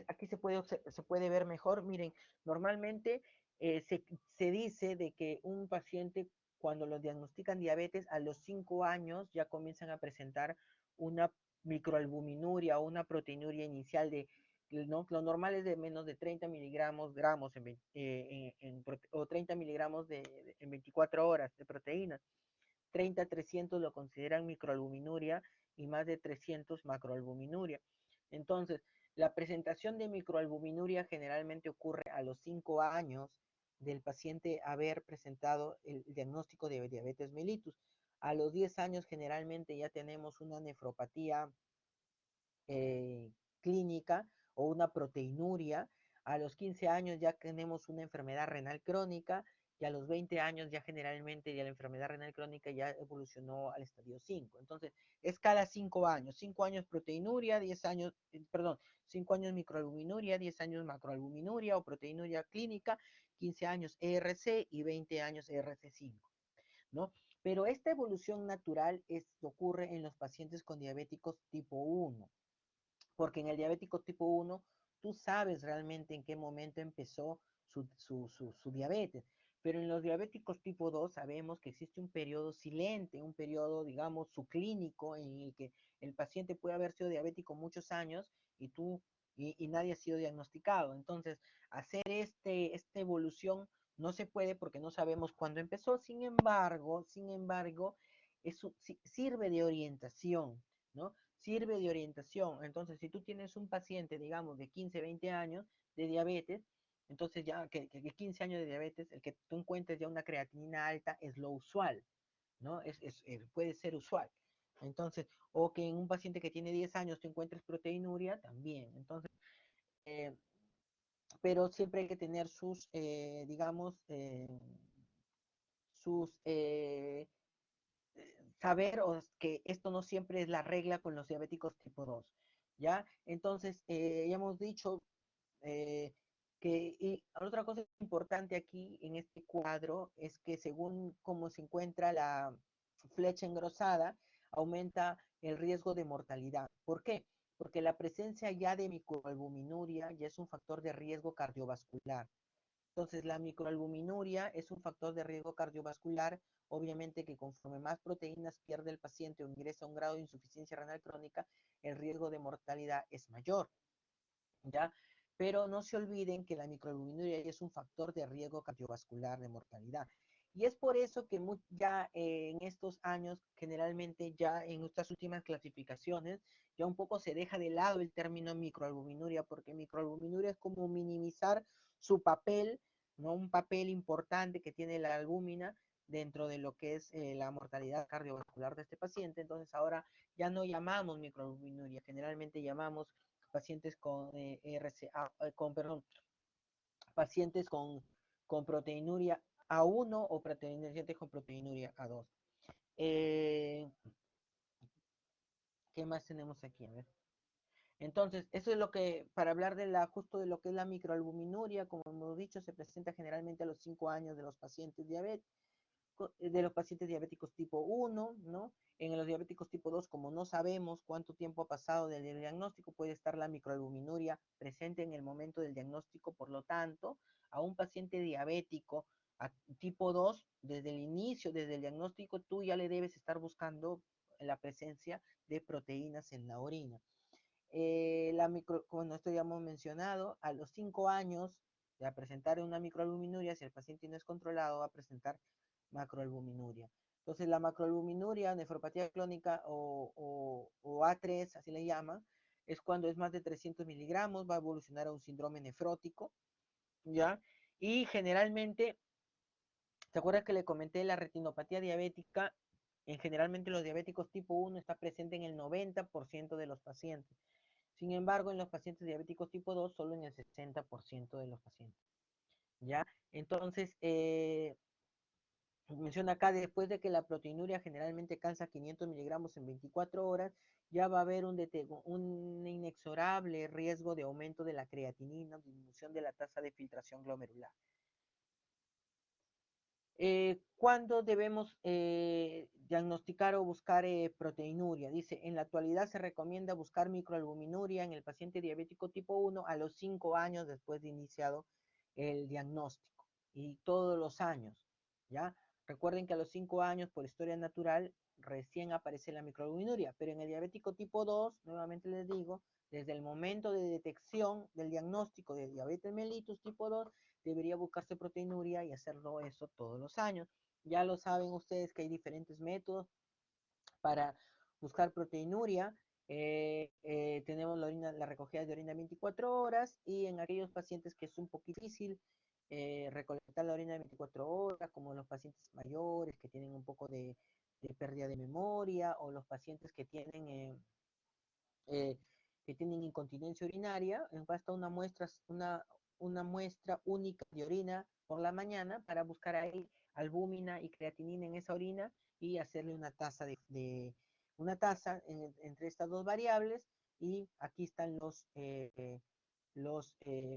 aquí se puede ver mejor. Miren, normalmente se dice de que un paciente cuando lo diagnostican diabetes a los 5 años ya comienzan a presentar una microalbuminuria o una proteinuria inicial ¿no? Lo normal es de menos de 30 gramos o 30 miligramos en 24 horas de proteínas. 30 a 300 lo consideran microalbuminuria y más de 300 macroalbuminuria. Entonces, la presentación de microalbuminuria generalmente ocurre a los 5 años del paciente haber presentado el diagnóstico de diabetes mellitus. A los 10 años generalmente ya tenemos una nefropatía clínica o una proteinuria. A los 15 años ya tenemos una enfermedad renal crónica y a los 20 años ya generalmente ya la enfermedad renal crónica ya evolucionó al estadio 5. Entonces, es cada 5 años. 5 años proteinuria, 10 años, 5 años microalbuminuria, 10 años macroalbuminuria o proteinuria clínica, 15 años ERC y 20 años ERC5, ¿no? Pero esta evolución natural ocurre en los pacientes con diabéticos tipo 1, porque en el diabético tipo 1 tú sabes realmente en qué momento empezó su diabetes, pero en los diabéticos tipo 2 sabemos que existe un periodo silente, un periodo, digamos, subclínico en el que el paciente puede haber sido diabético muchos años y nadie ha sido diagnosticado. Entonces, hacer esta evolución no se puede porque no sabemos cuándo empezó. Sin embargo, sirve de orientación, ¿no? Sirve de orientación. Entonces, si tú tienes un paciente, digamos, de 15, 20 años de diabetes, entonces ya que 15 años de diabetes, el que tú encuentres ya una creatinina alta es lo usual, ¿no? Puede ser usual. Entonces, o que en un paciente que tiene 10 años tú encuentres proteinuria, también. Entonces, eh, pero siempre hay que tener digamos, sus saber que esto no siempre es la regla con los diabéticos tipo 2, ¿ya? Entonces, ya hemos dicho, eh, Y otra cosa importante aquí en este cuadro es que según cómo se encuentra la flecha engrosada, aumenta el riesgo de mortalidad. ¿Por qué? Porque la presencia ya de microalbuminuria ya es un factor de riesgo cardiovascular. Entonces, la microalbuminuria es un factor de riesgo cardiovascular, obviamente que conforme más proteínas pierde el paciente o ingresa a un grado de insuficiencia renal crónica, el riesgo de mortalidad es mayor. ¿Ya? Pero no se olviden que la microalbuminuria es un factor de riesgo cardiovascular de mortalidad. Y es por eso que ya en estos años, generalmente ya en nuestras últimas clasificaciones, ya un poco se deja de lado el término microalbuminuria, porque microalbuminuria es como minimizar su papel, ¿no? Un papel importante que tiene la albúmina dentro de lo que es la mortalidad cardiovascular de este paciente. Entonces ahora ya no llamamos microalbuminuria, generalmente llamamos pacientes con RCA, perdón, pacientes con proteinuria A1 o pacientes con proteinuria A2. ¿Qué más tenemos aquí? A ver. Entonces, eso es lo que, para hablar de justo de lo que es la microalbuminuria, como hemos dicho, se presenta generalmente a los 5 años de los pacientes diabéticos, tipo 1, ¿no? En los diabéticos tipo 2, como no sabemos cuánto tiempo ha pasado desde el diagnóstico, puede estar la microalbuminuria presente en el momento del diagnóstico, por lo tanto, a un paciente diabético tipo 2, desde el inicio, desde el diagnóstico, tú ya le debes estar buscando la presencia de proteínas en la orina. Como esto ya hemos mencionado, a los 5 años de presentar una microalbuminuria, si el paciente no es controlado, va a presentar macroalbuminuria. Entonces, la macroalbuminuria, nefropatía clónica o A3, así le llaman, es cuando es más de 300 miligramos, va a evolucionar a un síndrome nefrótico, ¿ya? Y generalmente, ¿se acuerdan que le comenté la retinopatía diabética? Generalmente los diabéticos tipo 1 está presente en el 90% de los pacientes. Sin embargo, en los pacientes diabéticos tipo 2, solo en el 60% de los pacientes. ¿Ya? Entonces, menciona acá, después de que la proteinuria generalmente alcanza 500 miligramos en 24 horas, ya va a haber un inexorable riesgo de aumento de la creatinina, disminución de la tasa de filtración glomerular. ¿Cuándo debemos diagnosticar o buscar proteinuria? Dice, en la actualidad se recomienda buscar microalbuminuria en el paciente diabético tipo 1 a los 5 años después de iniciado el diagnóstico y todos los años, ¿ya? Recuerden que a los 5 años, por historia natural, recién aparece la microalbuminuria, pero en el diabético tipo 2, nuevamente les digo, desde el momento de detección del diagnóstico de diabetes mellitus tipo 2, debería buscarse proteinuria y hacerlo eso todos los años. Ya lo saben ustedes que hay diferentes métodos para buscar proteinuria. Tenemos la recogida de orina 24 horas y en aquellos pacientes que es un poco difícil recolectar la orina de 24 horas, como los pacientes mayores que tienen un poco de pérdida de memoria o los pacientes eh, que tienen incontinencia urinaria, basta una muestra única de orina por la mañana para buscar ahí albúmina y creatinina en esa orina y hacerle una tasa una tasa entre estas dos variables, y aquí están los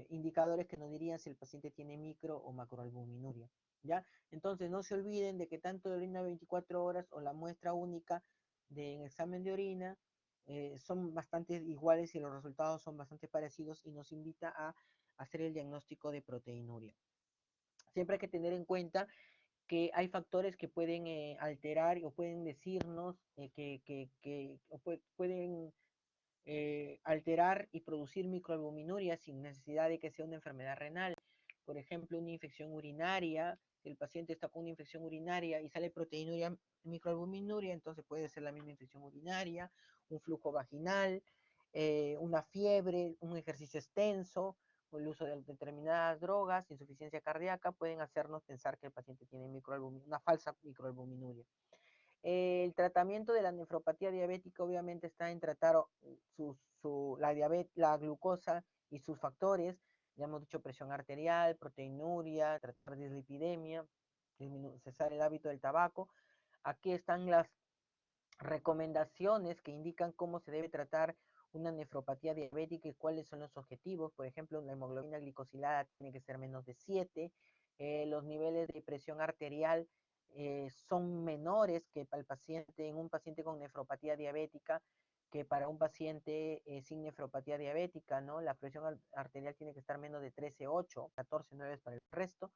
indicadores que nos dirían si el paciente tiene micro o macroalbuminuria. ¿Ya? Entonces no se olviden de que tanto la orina 24 horas o la muestra única del examen de orina son bastante iguales y los resultados son bastante parecidos y nos invita a hacer el diagnóstico de proteinuria. Siempre hay que tener en cuenta que hay factores que pueden alterar o pueden decirnos pueden alterar y producir microalbuminuria sin necesidad de que sea una enfermedad renal. Por ejemplo, una infección urinaria, el paciente está con una infección urinaria y sale proteinuria, microalbuminuria, entonces puede ser la misma infección urinaria, un flujo vaginal, una fiebre, un ejercicio extenso, o el uso de determinadas drogas, insuficiencia cardíaca, pueden hacernos pensar que el paciente tiene una falsa microalbuminuria. El tratamiento de la nefropatía diabética obviamente está en tratar la glucosa y sus factores. Ya hemos dicho presión arterial, proteinuria, tratar dislipidemia, cesar el hábito del tabaco. Aquí están las recomendaciones que indican cómo se debe tratar una nefropatía diabética y cuáles son los objetivos. Por ejemplo, la hemoglobina glicosilada tiene que ser menos de 7, los niveles de presión arterial son menores que para el paciente, en un paciente con nefropatía diabética, que para un paciente sin nefropatía diabética, ¿no? La presión arterial tiene que estar menos de 13,8, 14,9 para el resto,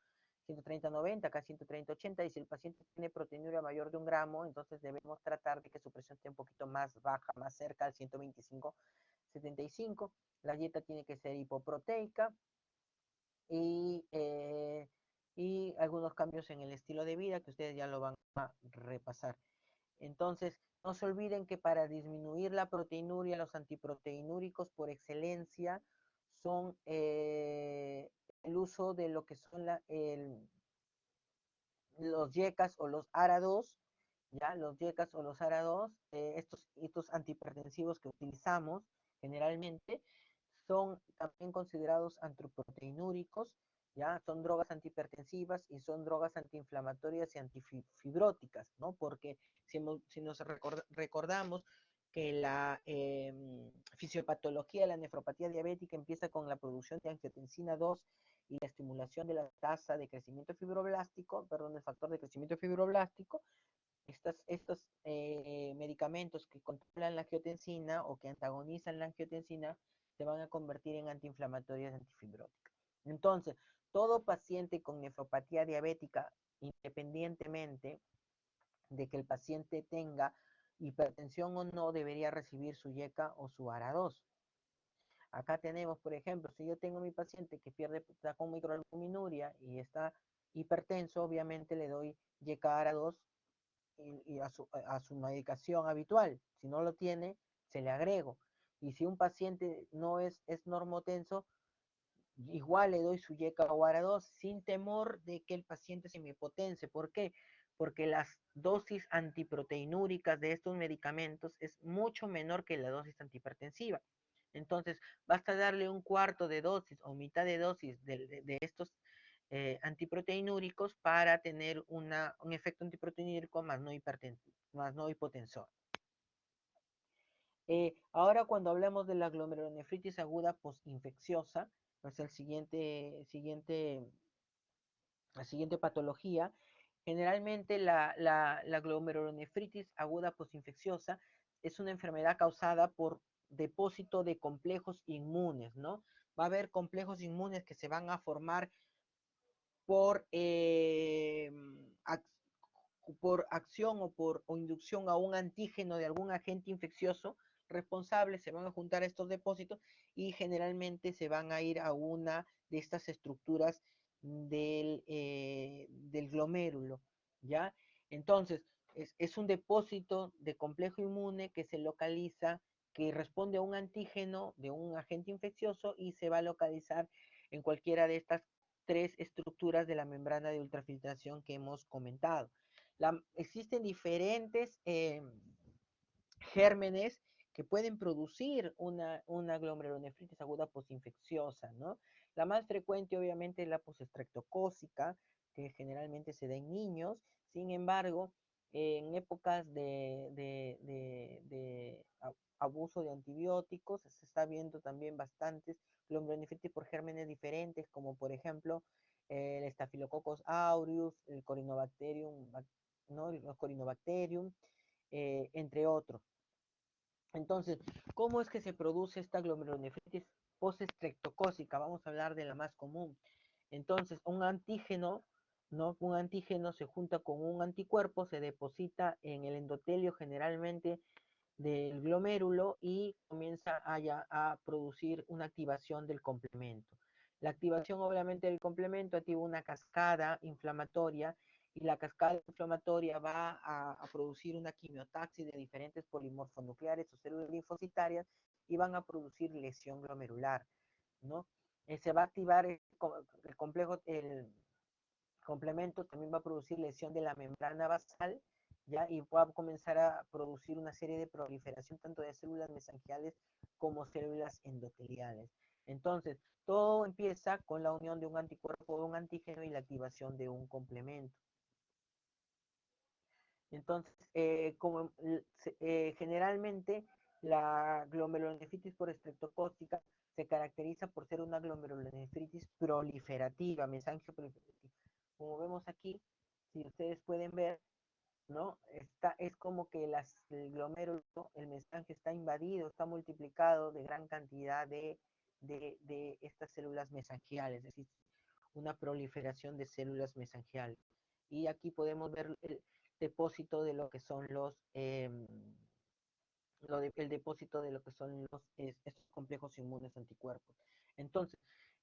130/90, acá 130/80, y si el paciente tiene proteinuria mayor de 1 gramo, entonces debemos tratar de que su presión esté un poquito más baja, más cerca al 125/75. La dieta tiene que ser hipoproteica y, y algunos cambios en el estilo de vida que ustedes ya lo van a repasar. Entonces, no se olviden que para disminuir la proteinuria, los antiproteinúricos por excelencia son el uso de lo que son los YECAS o los ARA2, ¿ya? Los YECAS o los ARA2, estos antihipertensivos que utilizamos generalmente, son también considerados antiproteinúricos, ¿ya? Son drogas antihipertensivas y son drogas antiinflamatorias y antifibróticas, ¿no? Porque si nos recordamos que la fisiopatología de la nefropatía diabética empieza con la producción de angiotensina 2 y la estimulación de la tasa de crecimiento fibroblástico, perdón, el factor de crecimiento fibroblástico. Estos medicamentos que controlan la angiotensina o que antagonizan la angiotensina se van a convertir en antiinflamatorias y antifibróticas. Entonces, todo paciente con nefropatía diabética, independientemente de que el paciente tenga hipertensión o no, debería recibir su YECA o su ARA2. Acá tenemos, por ejemplo, si yo tengo mi paciente que está con microalbuminuria y está hipertenso, obviamente le doy YECA-ARA2 y a su medicación habitual. Si no lo tiene, se le agrego. Y si un paciente no es normotenso, igual le doy su YECA o ARA2 sin temor de que el paciente se me hipotense. ¿Por qué? Porque las dosis antiproteinúricas de estos medicamentos es mucho menor que la dosis antihipertensiva. Entonces, basta darle un cuarto de dosis o mitad de dosis de estos antiproteinúricos para tener un efecto antiproteinúrico más no hipotensor. Ahora cuando hablamos de la glomerulonefritis aguda postinfecciosa, es la siguiente patología. Generalmente la glomerulonefritis aguda postinfecciosa es una enfermedad causada por depósito de complejos inmunes, ¿no? Va a haber complejos inmunes que se van a formar por, por acción o inducción a un antígeno de algún agente infeccioso responsable, se van a juntar estos depósitos y generalmente se van a ir a una de estas estructuras del glomérulo, ¿ya? Entonces, es un depósito de complejo inmune que se localiza, que responde a un antígeno de un agente infeccioso y se va a localizar en cualquiera de estas tres estructuras de la membrana de ultrafiltración que hemos comentado. Existen diferentes gérmenes que pueden producir una glomerulonefritis aguda postinfecciosa, ¿no? La más frecuente, obviamente, es la postestreptocócica, que generalmente se da en niños. Sin embargo, en épocas de abuso de antibióticos, se está viendo también bastantes glomerulonefritis por gérmenes diferentes, como por ejemplo el Staphylococcus aureus, el Corynebacterium, ¿no? El Corynebacterium, entre otros. Entonces, ¿cómo es que se produce esta glomerulonefritis postestreptocócica? Vamos a hablar de la más común. Entonces, un antígeno, ¿no? Un antígeno se junta con un anticuerpo, se deposita en el endotelio generalmente del glomérulo y comienza a producir una activación del complemento. La activación obviamente del complemento activa una cascada inflamatoria y la cascada inflamatoria va a producir una quimiotaxis de diferentes polimorfonucleares o células linfocitarias y van a producir lesión glomerular, ¿no? Se va a activar el complejo, el complemento también va a producir lesión de la membrana basal, ¿ya? Y va a comenzar a producir una serie de proliferación tanto de células mesangiales como células endoteliales. Entonces, todo empieza con la unión de un anticuerpo, de un antígeno y la activación de un complemento. Entonces, generalmente La glomerulonefritis por estreptocócica se caracteriza por ser una glomerulonefritis proliferativa, mesangio proliferativa. Como vemos aquí, si ustedes pueden ver, ¿no? Es como que el glomérulo, el mesangio está invadido, está multiplicado de gran cantidad de estas células mesangiales, es decir, una proliferación de células mesangiales. Y aquí podemos ver el depósito de lo que son el depósito de lo que son estos complejos inmunes anticuerpos. Entonces,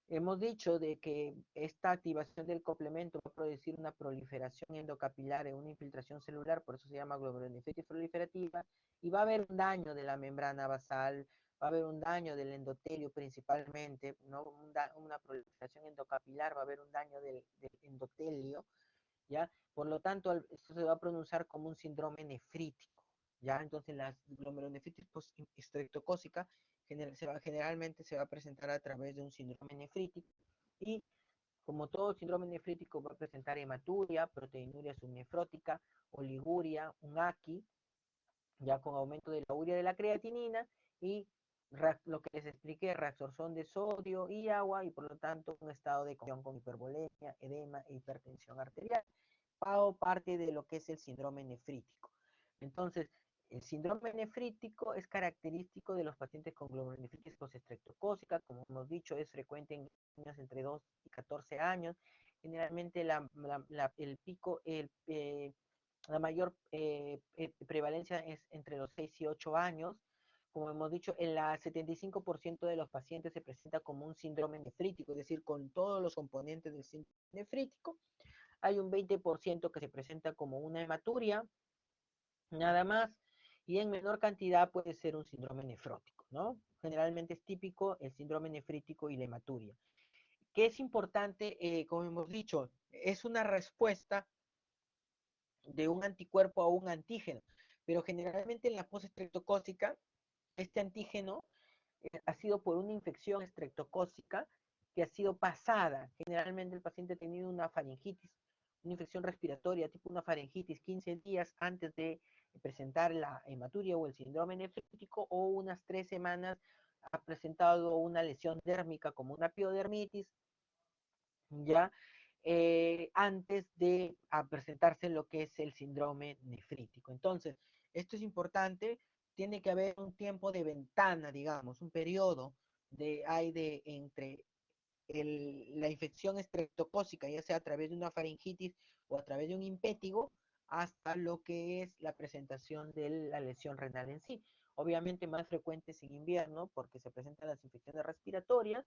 hemos dicho de que esta activación del complemento va a producir una proliferación endocapilar en una infiltración celular, por eso se llama glomerulonefritis proliferativa, y va a haber un daño de la membrana basal, va a haber un daño del endotelio principalmente, ¿no? Una proliferación endocapilar, va a haber un daño del endotelio, ¿ya? Por lo tanto, esto se va a pronunciar como un síndrome nefrítico, ¿ya? Entonces, la glomerulonefritis estreptocócica generalmente se va a presentar a través de un síndrome nefrítico y, como todo síndrome nefrítico, va a presentar hematuria, proteinuria subnefrótica, oliguria, un AQI, ya con aumento de la urea de la creatinina y lo que les expliqué, reabsorción de sodio y agua y por lo tanto un estado de congestión con hipervolemia, edema e hipertensión arterial, o parte de lo que es el síndrome nefrítico. Entonces, el síndrome nefrítico es característico de los pacientes con glomerulonefritis postestreptocócica, como hemos dicho, es frecuente en niños entre 2 y 14 años. Generalmente el pico, la mayor prevalencia es entre los 6 y 8 años. Como hemos dicho, en la 75% de los pacientes se presenta como un síndrome nefrítico, es decir, con todos los componentes del síndrome nefrítico. Hay un 20% que se presenta como una hematuria, nada más, y en menor cantidad puede ser un síndrome nefrótico, ¿no? Generalmente es típico el síndrome nefrítico y la hematuria. ¿Qué es importante? Como hemos dicho, es una respuesta de un anticuerpo a un antígeno, pero generalmente en la postestreptocócica, este antígeno ha sido por una infección estreptocócica que ha sido pasada. Generalmente el paciente ha tenido una faringitis, una infección respiratoria, tipo una faringitis, 15 días antes de presentar la hematuria o el síndrome nefrítico, o unas 3 semanas ha presentado una lesión dérmica como una piodermitis, ya antes de presentarse lo que es el síndrome nefrítico. Entonces, esto es importante, tiene que haber un tiempo de ventana, digamos, un periodo entre la infección estreptocócica, ya sea a través de una faringitis o a través de un impétigo, hasta lo que es la presentación de la lesión renal en sí. Obviamente más frecuente es en invierno porque se presentan las infecciones respiratorias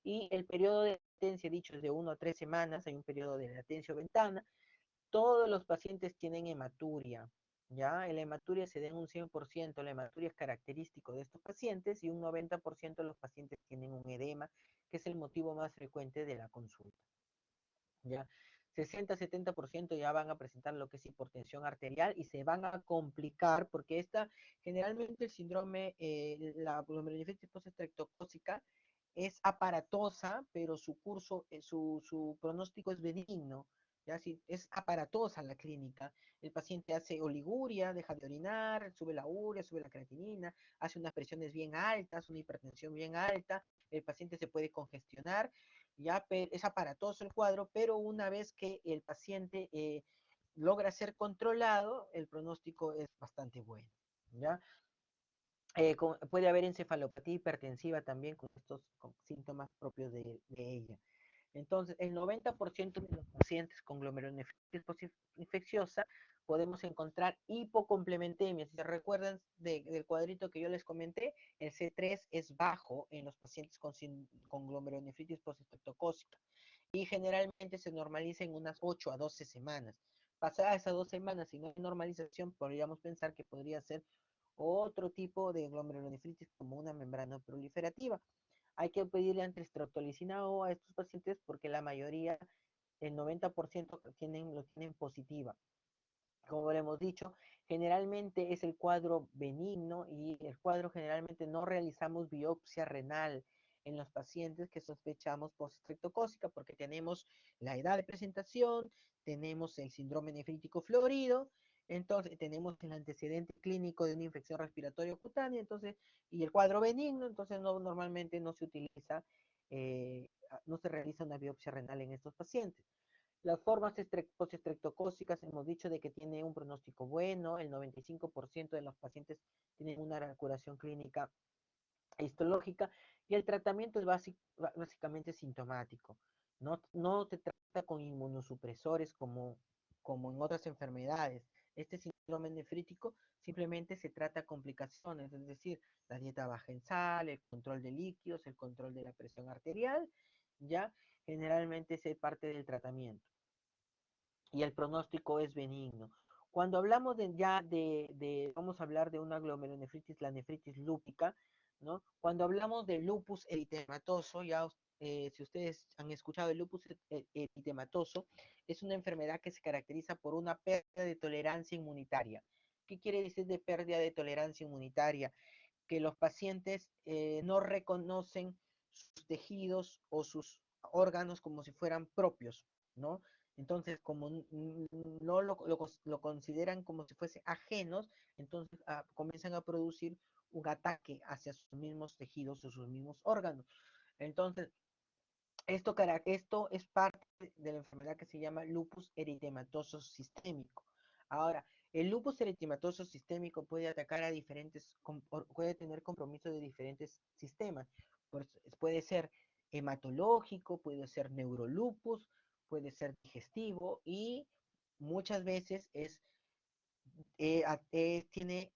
y el periodo de latencia, dicho, es de 1 a 3 semanas, hay un periodo de latencia o ventana. Todos los pacientes tienen hematuria, ¿ya? La hematuria se da en un 100%, la hematuria es característico de estos pacientes y un 90% de los pacientes tienen un edema, que es el motivo más frecuente de la consulta, ¿ya? 60-70% ya van a presentar lo que es hipertensión arterial y se van a complicar porque generalmente el síndrome, la glomerulonefritis postestreptocócica es aparatosa, pero su curso, su pronóstico es benigno. ¿Ya? Si es aparatosa la clínica, el paciente hace oliguria, deja de orinar, sube la urea, sube la creatinina, hace unas presiones bien altas, una hipertensión bien alta, el paciente se puede congestionar, ya es aparatoso el cuadro, pero una vez que el paciente logra ser controlado, el pronóstico es bastante bueno, ¿ya? Puede haber encefalopatía hipertensiva también con síntomas propios de ella. Entonces, el 90% de los pacientes con glomerulonefritis infecciosa podemos encontrar hipocomplementemia. Si se recuerdan del cuadrito que yo les comenté, el C3 es bajo en los pacientes con glomerulonefritis postestreptocócica y generalmente se normaliza en unas 8 a 12 semanas. Pasadas esas 2 semanas, si no hay normalización, podríamos pensar que podría ser otro tipo de glomerulonefritis como una membrana proliferativa. Hay que pedirle antistreptolicina O a estos pacientes porque la mayoría, el 90% lo tienen positiva. Como le hemos dicho, generalmente es el cuadro benigno y el cuadro generalmente no realizamos biopsia renal en los pacientes que sospechamos postestreptocócica, porque tenemos la edad de presentación, tenemos el síndrome nefrítico florido, entonces tenemos el antecedente clínico de una infección respiratoria cutánea, entonces, y el cuadro benigno, entonces normalmente no se utiliza, no se realiza una biopsia renal en estos pacientes. Las formas postestreptocócicas hemos dicho de que tiene un pronóstico bueno, el 95% de los pacientes tienen una curación clínica histológica y el tratamiento es básicamente sintomático. No te trata con inmunosupresores como en otras enfermedades. Este síndrome nefrítico simplemente se trata complicaciones, es decir, la dieta baja en sal, el control de líquidos, el control de la presión arterial, ya generalmente es parte del tratamiento y el pronóstico es benigno. Cuando hablamos vamos a hablar de una glomerulonefritis, la nefritis lúpica, ¿no? Cuando hablamos de lupus eritematoso, si ustedes han escuchado el lupus eritematoso, es una enfermedad que se caracteriza por una pérdida de tolerancia inmunitaria. ¿Qué quiere decir de pérdida de tolerancia inmunitaria? Que los pacientes no reconocen sus tejidos o sus órganos como si fueran propios, ¿no? Entonces, como no lo consideran como si fuesen ajenos, entonces comienzan a producir un ataque hacia sus mismos tejidos o sus mismos órganos. Entonces, esto es parte de la enfermedad que se llama lupus eritematoso sistémico. Ahora, el lupus eritematoso sistémico puede atacar a puede tener compromiso de diferentes sistemas. Pues, puede ser hematológico, puede ser neurolupus, puede ser digestivo y muchas veces tiene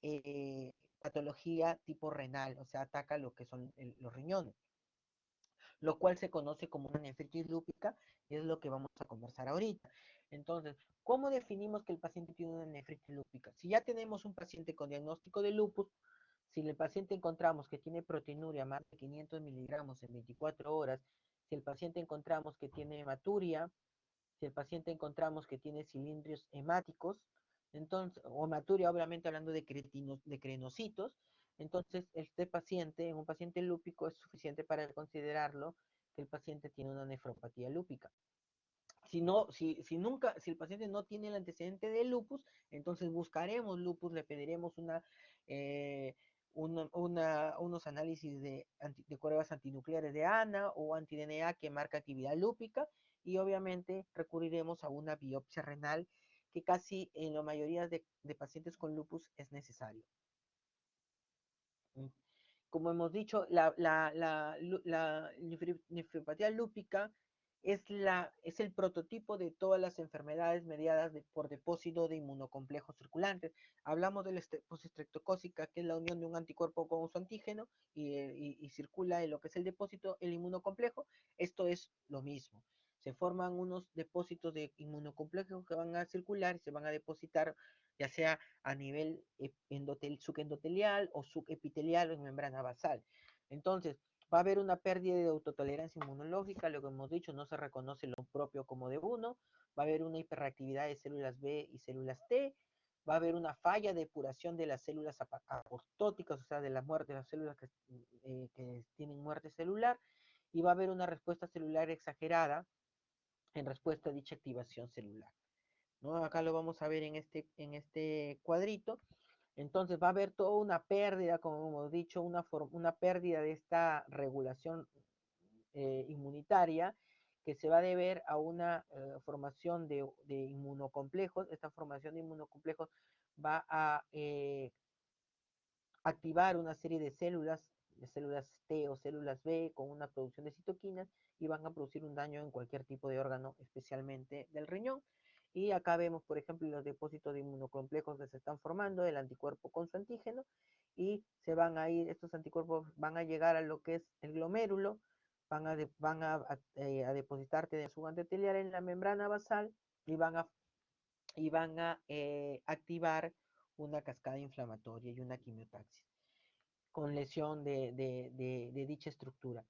patología tipo renal, o sea, ataca lo que son los riñones, lo cual se conoce como una nefritis lúpica, y es lo que vamos a conversar ahorita. Entonces, ¿cómo definimos que el paciente tiene una nefritis lúpica? Si ya tenemos un paciente con diagnóstico de lupus, si el paciente encontramos que tiene proteinuria más de 500 miligramos en 24 horas, si el paciente encontramos que tiene hematuria, si el paciente encontramos que tiene cilindrios hemáticos, entonces, o hematuria, obviamente hablando de crenocitos, entonces este paciente, en un paciente lúpico, es suficiente para considerarlo que el paciente tiene una nefropatía lúpica. Si el paciente no tiene el antecedente de lupus, entonces buscaremos lupus, le pediremos eh, unos análisis de pruebas antinucleares de ANA o anti-DNA que marca actividad lúpica y obviamente recurriremos a una biopsia renal que casi en la mayoría de pacientes con lupus es necesario. Como hemos dicho, la nefropatía lúpica es el prototipo de todas las enfermedades mediadas por depósito de inmunocomplejos circulantes. Hablamos de la postestreptocócica, que es la unión de un anticuerpo con su antígeno y circula en lo que es el depósito, el inmunocomplejo. Esto es lo mismo. Se forman unos depósitos de inmunocomplejos que van a circular y se van a depositar ya sea a nivel subendotelial o subepitelial o en membrana basal. Entonces, va a haber una pérdida de autotolerancia inmunológica, lo que hemos dicho, no se reconoce lo propio como de uno, va a haber una hiperreactividad de células B y células T, va a haber una falla de depuración de las células apoptóticas, o sea, de la muerte de las células que tienen muerte celular, y va a haber una respuesta celular exagerada en respuesta a dicha activación celular. ¿No? Acá lo vamos a ver en este cuadrito. Entonces va a haber toda una pérdida, como hemos dicho, una pérdida de esta regulación inmunitaria que se va a deber a una formación de inmunocomplejos. Esta formación de inmunocomplejos va a activar una serie de células T o células B con una producción de citoquinas y van a producir un daño en cualquier tipo de órgano, especialmente del riñón. Y acá vemos, por ejemplo, los depósitos de inmunocomplejos que se están formando, el anticuerpo con su antígeno, y estos anticuerpos van a llegar a lo que es el glomérulo, van a depositarte de su antitelial en la membrana basal y van a activar una cascada inflamatoria y una quimiotaxis con lesión de dicha estructura.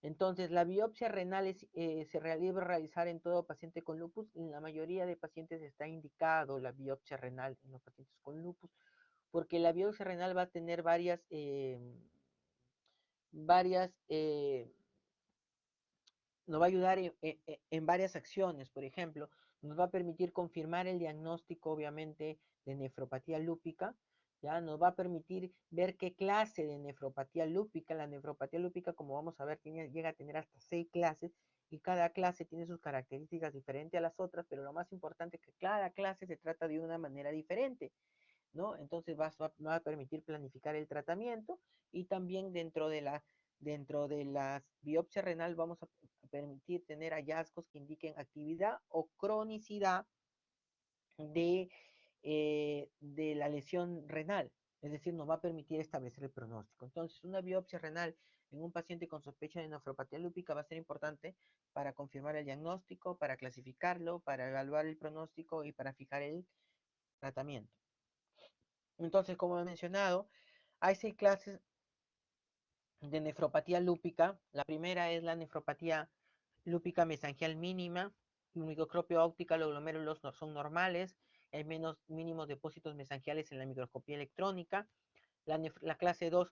Entonces, la biopsia renal se debe realizar en todo paciente con lupus. En la mayoría de pacientes está indicado la biopsia renal en los pacientes con lupus, porque la biopsia renal va a tener varias nos va a ayudar en varias acciones. Por ejemplo, nos va a permitir confirmar el diagnóstico, obviamente, de nefropatía lúpica, ¿ya? Nos va a permitir ver qué clase de nefropatía lúpica. La nefropatía lúpica, como vamos a ver, llega a tener hasta 6 clases, y cada clase tiene sus características diferentes a las otras, pero lo más importante es que cada clase se trata de una manera diferente, ¿no? Entonces va a permitir planificar el tratamiento, y también dentro de las biopsias renal vamos a permitir tener hallazgos que indiquen actividad o cronicidad de, de la lesión renal. Es decir, nos va a permitir establecer el pronóstico. Entonces, una biopsia renal en un paciente con sospecha de nefropatía lúpica va a ser importante para confirmar el diagnóstico, para clasificarlo, para evaluar el pronóstico y para fijar el tratamiento. Entonces, como he mencionado, hay 6 clases de nefropatía lúpica. La primera es la nefropatía lúpica mesangial mínima. El microscopio óptica, los glomérulos no son normales. Hay menos mínimos depósitos mesangiales en la microscopía electrónica. La clase 2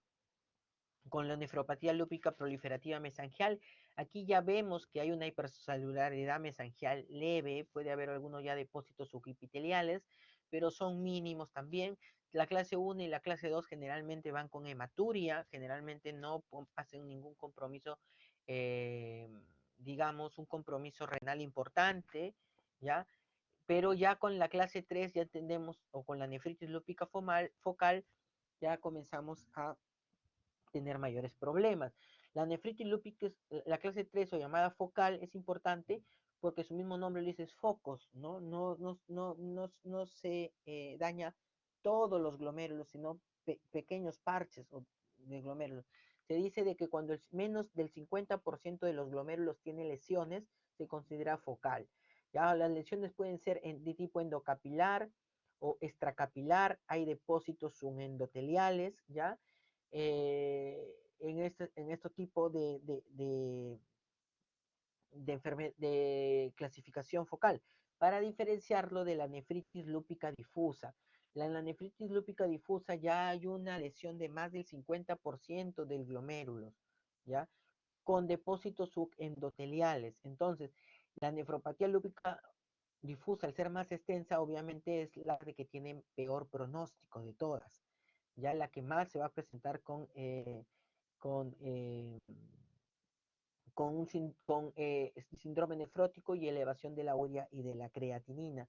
con la nefropatía lúpica proliferativa mesangial. Aquí ya vemos que hay una hipercelularidad mesangial leve, puede haber algunos ya depósitos subepiteliales, pero son mínimos también. La clase 1 y la clase 2 generalmente van con hematuria, generalmente no hacen ningún compromiso, eh, digamos, un compromiso renal importante, ¿ya? Pero ya con la clase 3 ya entendemos, o con la nefritis lúpica focal, ya comenzamos a tener mayores problemas. La nefritis lúpica, la clase 3 o llamada focal, es importante porque su mismo nombre le dice focos, ¿no? No se daña todos los glomérulos, sino pequeños parches de glomérulos. Se dice de que cuando menos del 50% de los glomérulos tiene lesiones, se considera focal. Ya las lesiones pueden ser de tipo endocapilar o extracapilar, hay depósitos subendoteliales, ¿ya? En este tipo de clasificación focal, para diferenciarlo de la nefritis lúpica difusa. En la nefritis lúpica difusa ya hay una lesión de más del 50% del glomérulos, ¿ya? Con depósitos subendoteliales. Entonces, la nefropatía lúpica difusa, al ser más extensa, obviamente es la que tiene peor pronóstico de todas, ya la que más se va a presentar con, eh, con síndrome nefrótico y elevación de la urea y de la creatinina.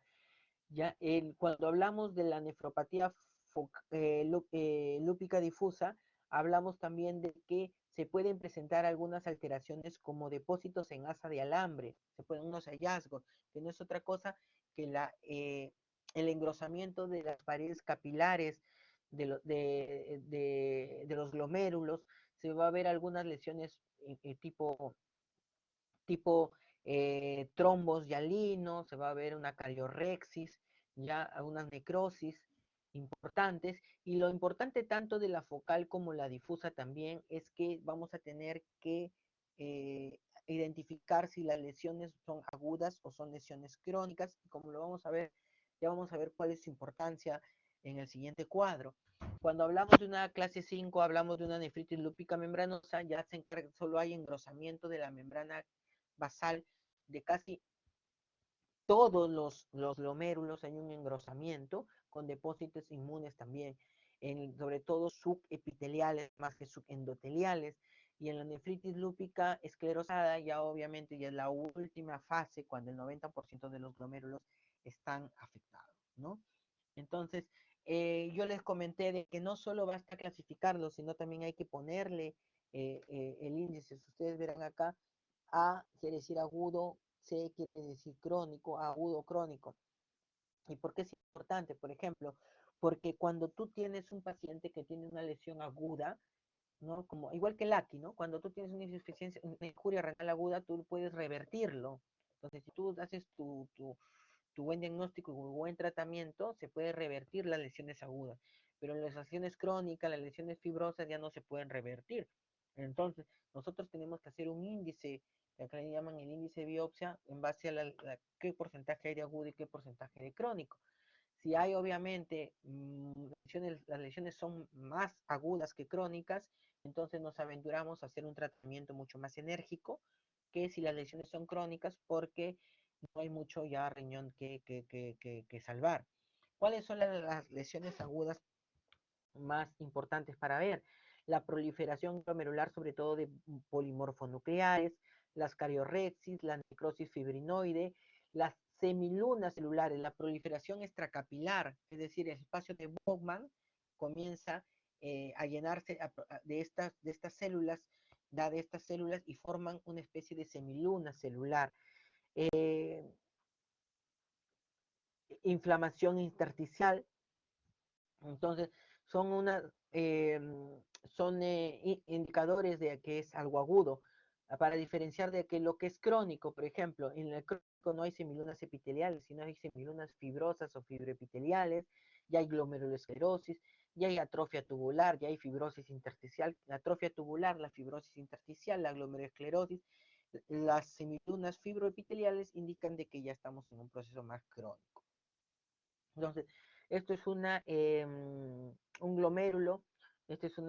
Ya cuando hablamos de la nefropatía lúpica difusa, hablamos también de que se pueden presentar algunas alteraciones como depósitos en asa de alambre, se pueden unos hallazgos, que no es otra cosa que el engrosamiento de las paredes capilares de los glomérulos. Se va a ver algunas lesiones tipo trombos hialinos, se va a ver una cariorexis, ya algunas necrosis importantes. Y lo importante tanto de la focal como la difusa también es que vamos a tener que eh, identificar si las lesiones son agudas o son lesiones crónicas, y como lo vamos a ver, ya vamos a ver cuál es su importancia en el siguiente cuadro. Cuando hablamos de una clase 5, hablamos de una nefritis lúpica membranosa, ya solo hay engrosamiento de la membrana basal de casi todos los glomérulos, hay un engrosamiento con depósitos inmunes también, sobre todo subepiteliales más que subendoteliales. Y en la nefritis lúpica esclerosada ya obviamente ya es la última fase cuando el 90% de los glomérulos están afectados, ¿no? Entonces, yo les comenté de que no solo basta clasificarlo, sino también hay que ponerle el índice. Si ustedes verán acá, A quiere decir agudo, C quiere decir crónico, agudo crónico. ¿Y por qué es importante? Por ejemplo, porque cuando tú tienes un paciente que tiene una lesión aguda, ¿no? Como, igual que el AQI, ¿no? Cuando tú tienes una insuficiencia, una injuria renal aguda, tú puedes revertirlo. Entonces, si tú haces tu buen diagnóstico y buen tratamiento, se puede revertir las lesiones agudas. Pero las lesiones crónicas, las lesiones fibrosas ya no se pueden revertir. Entonces, nosotros tenemos que hacer un índice, que acá le llaman el índice de biopsia, en base a qué porcentaje hay de agudo y qué porcentaje de crónico. Si hay, obviamente, las lesiones son más agudas que crónicas, entonces nos aventuramos a hacer un tratamiento mucho más enérgico, que si las lesiones son crónicas, porque no hay mucho ya riñón que salvar. ¿Cuáles son las lesiones agudas más importantes para ver? La proliferación glomerular, sobre todo de polimorfonucleares, las cariorexis, la necrosis fibrinoide, las semilunas celulares, la proliferación extracapilar, es decir, el espacio de Bowman comienza a llenarse de estas células, da de estas células y forman una especie de semiluna celular. Inflamación intersticial, entonces son una, son indicadores de que es algo agudo, para diferenciar de que lo que es crónico, por ejemplo, en el crónico no hay semilunas epiteliales, sino hay semilunas fibrosas o fibroepiteliales, ya hay glomerulosclerosis, ya hay atrofia tubular, ya hay fibrosis intersticial, la atrofia tubular, la fibrosis intersticial, la glomerulosclerosis, las semilunas fibroepiteliales indican de que ya estamos en un proceso más crónico. Entonces, esto es un glomérulo, esto es un